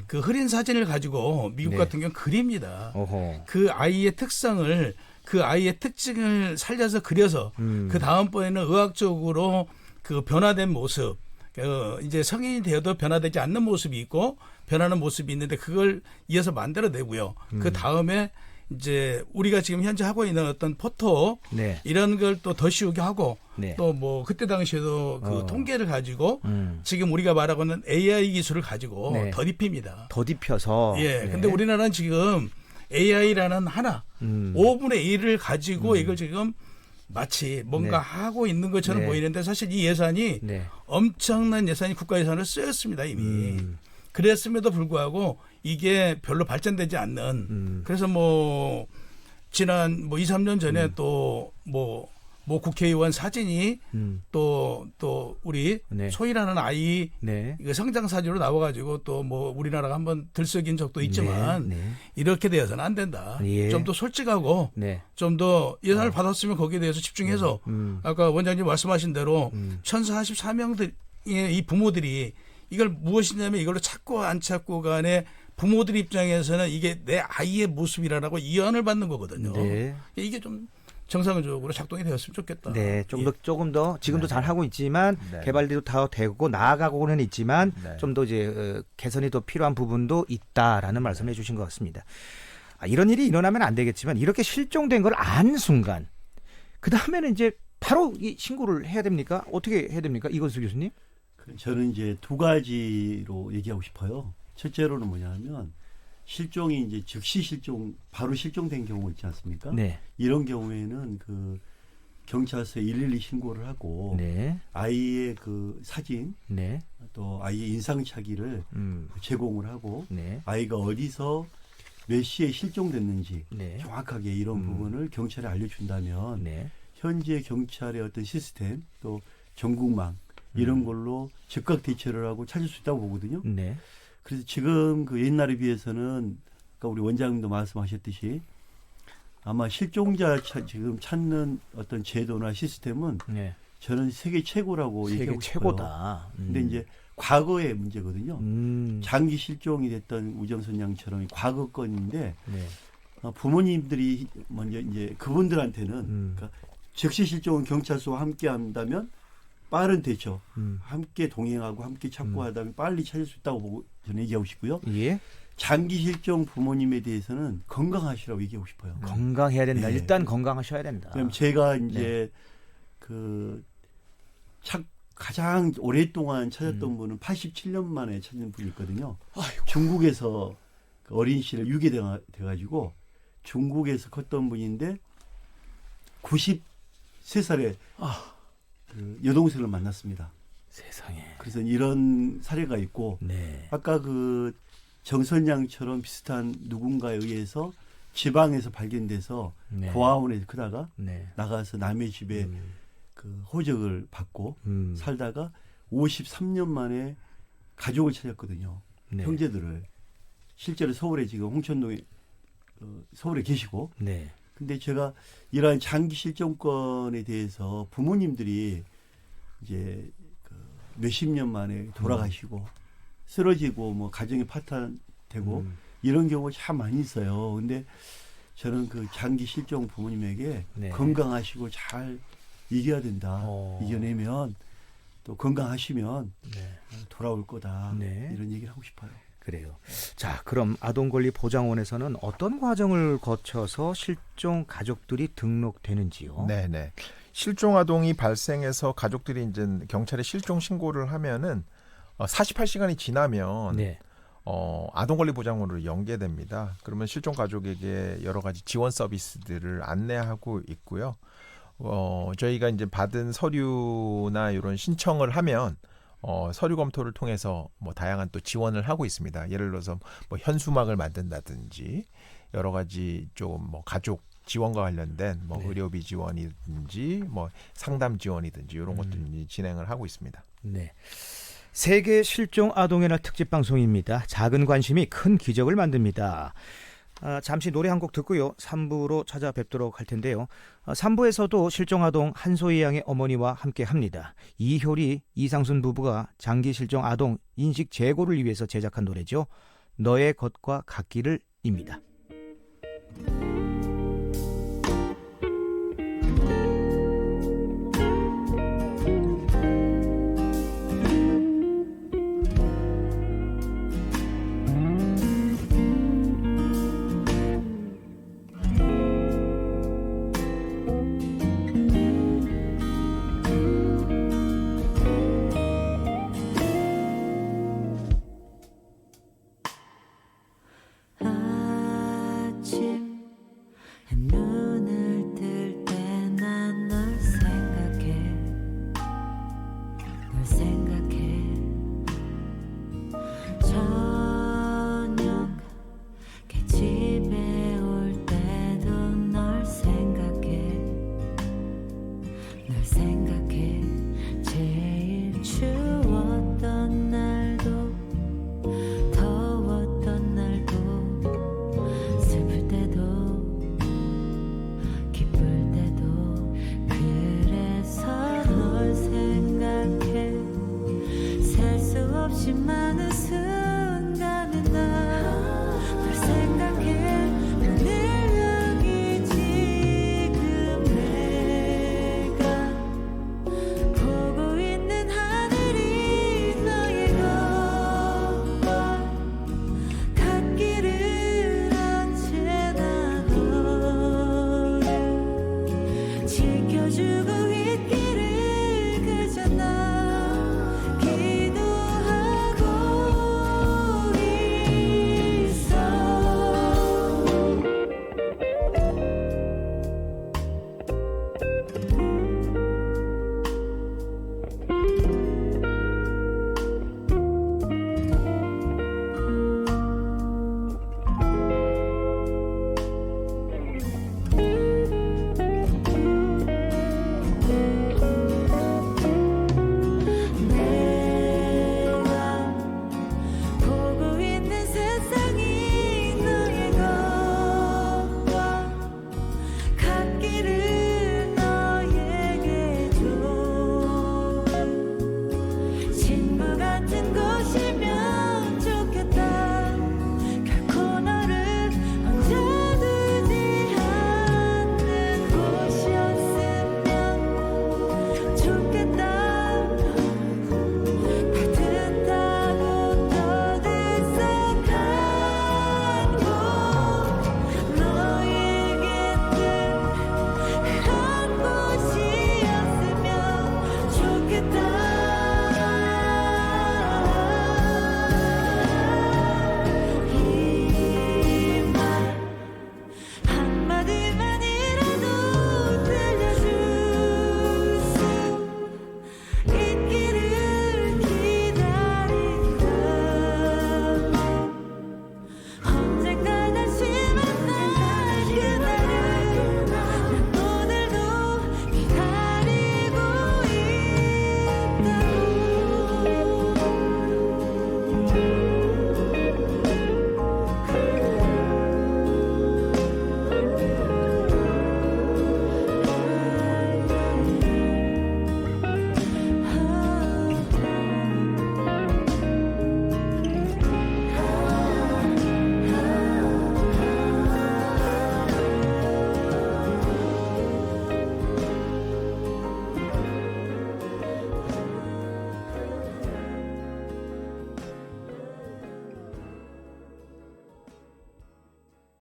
그 흐린 사진을 가지고 미국 같은 경우는 그립니다. 그 아이의 특성을 그 아이의 특징을 살려서 그려서 그 다음번에는 의학적으로 그 변화된 모습 이제 성인이 되어도 변화되지 않는 모습이 있고 변하는 모습이 있는데 그걸 이어서 만들어내고요. 그 다음에 이제 우리가 지금 현재 하고 있는 어떤 포토 네. 이런 걸 또 더 쉬우게 하고 네. 또 뭐 그때 당시에도 그 통계를 가지고 지금 우리가 말하고 있는 AI 기술을 가지고 네. 덧입힙니다. 덧입혀서. 예. 네. 근데 우리나라는 지금 AI라는 하나 5분의 1을 가지고 이걸 지금 마치 뭔가 네. 하고 있는 것처럼 네. 보이는데 사실 이 예산이 네. 엄청난 예산이 국가 예산을 쓰였습니다 이미. 그랬음에도 불구하고 이게 별로 발전되지 않는 그래서 뭐 지난 뭐 2, 3년 전에 또 뭐 국회의원 사진이 또 우리 네. 소희라는 아이 네. 이거 성장 사진으로 나와가지고 또 뭐 우리나라가 한번 들썩인 적도 있지만 네. 이렇게 되어서는 안 된다. 예. 좀 더 솔직하고 네. 좀 더 예산을 받았으면 거기에 대해서 집중해서 아까 원장님 말씀하신 대로 1044명들의 이 부모들이 이걸 무엇이냐면 이걸로 찾고 안 찾고 간에 부모들 입장에서는 이게 내 아이의 모습이라고 이해를 받는 거거든요. 네. 이게 좀 정상적으로 작동이 되었으면 좋겠다. 네, 조금 더 지금도 네. 잘 하고 있지만 네. 개발도 더 되고 나아가고는 있지만 네. 좀 더 이제 개선이 더 필요한 부분도 있다라는 말씀을 해주신 것 같습니다. 이런 일이 일어나면 안 되겠지만 이렇게 실종된 걸 안 순간 그 다음에는 이제 바로 이 신고를 해야 됩니까? 어떻게 해야 됩니까? 이건수 교수님? 저는 이제 두 가지로 얘기하고 싶어요. 첫째로는 뭐냐면 실종이 이제 즉시 실종, 바로 실종된 경우 있지 않습니까? 네. 이런 경우에는 그 경찰서에 112 신고를 하고 네. 아이의 그 사진, 네. 또 아이의 인상착의를 제공을 하고 네. 아이가 어디서 몇 시에 실종됐는지 네. 정확하게 이런 부분을 경찰에 알려준다면 네. 현재 경찰의 어떤 시스템 또 전국망 이런 걸로 즉각 대처를 하고 찾을 수 있다고 보거든요. 네. 그래서 지금 그 옛날에 비해서는 아까 우리 원장님도 말씀하셨듯이 아마 실종자 지금 찾는 어떤 제도나 시스템은 네. 저는 세계 최고라고 세계 얘기하고 최고다. 싶어요. 근데 이제 과거의 문제거든요. 음. 장기 실종이 됐던 우정선 양처럼 과거 건인데 네. 부모님들이 먼저 이제 그분들한테는 그러니까 즉시 실종은 경찰서와 함께 한다면 빠른 대처, 함께 동행하고 함께 찾고 하다면 빨리 찾을 수 있다고 보고 저는 얘기하고 싶고요. 예. 장기 실종 부모님에 대해서는 건강하시라고 얘기하고 싶어요. 건강해야 된다. 네. 일단 건강하셔야 된다. 그럼 제가 이제 그 가장 오랫동안 찾았던 분은 87년 만에 찾는 분이 있거든요. 아이고. 중국에서 그 어린 씨를 유괴돼가지고 중국에서 컸던 분인데 93살에 그 여동생을 만났습니다. 세상에. 그래서 이런 사례가 있고 네. 아까 그 정선양처럼 비슷한 누군가에 의해서 지방에서 발견돼서 네. 고아원에서 크다가 네. 나가서 남의 집에 그 호적을 받고 살다가 53년 만에 가족을 찾았거든요. 네. 형제들을. 실제로 서울에 지금 홍천동에 서울에 계시고. 네. 근데 제가 이러한 장기 실종권에 대해서 부모님들이 이제 그 몇십 년 만에 돌아가시고 쓰러지고 뭐 가정이 파탄되고 이런 경우가 참 많이 있어요. 근데 저는 그 장기 실종 부모님에게 네. 건강하시고 잘 이겨야 된다. 이겨내면 또 건강하시면 네. 돌아올 거다. 네. 이런 얘기를 하고 싶어요. 그래요. 자, 그럼 아동권리보장원에서는 어떤 과정을 거쳐서 실종 가족들이 등록되는지요? 네네. 실종 아동이 발생해서 가족들이 이제 경찰에 실종 신고를 하면은 48시간이 지나면 네. 아동권리보장원으로 연계됩니다. 그러면 실종 가족에게 여러 가지 지원 서비스들을 안내하고 있고요. 저희가 이제 받은 서류나 이런 신청을 하면 서류 검토를 통해서 뭐 다양한 또 지원을 하고 있습니다. 예를 들어서 뭐 현수막을 만든다든지 여러 가지 좀 뭐 가족 지원과 관련된 뭐 네. 의료비 지원이든지 뭐 상담 지원이든지 이런 것들을 진행을 하고 있습니다. 네. 세계 실종 아동의 날 특집 방송입니다. 작은 관심이 큰 기적을 만듭니다. 잠시 노래 한 곡 듣고요. 3부로 찾아뵙도록 할 텐데요. 3부에서도 실종 아동 한소희 양의 어머니와 함께 합니다. 이효리, 이상순 부부가 장기 실종 아동 인식 재고를 위해서 제작한 노래죠. 너의 것과 같기를입니다.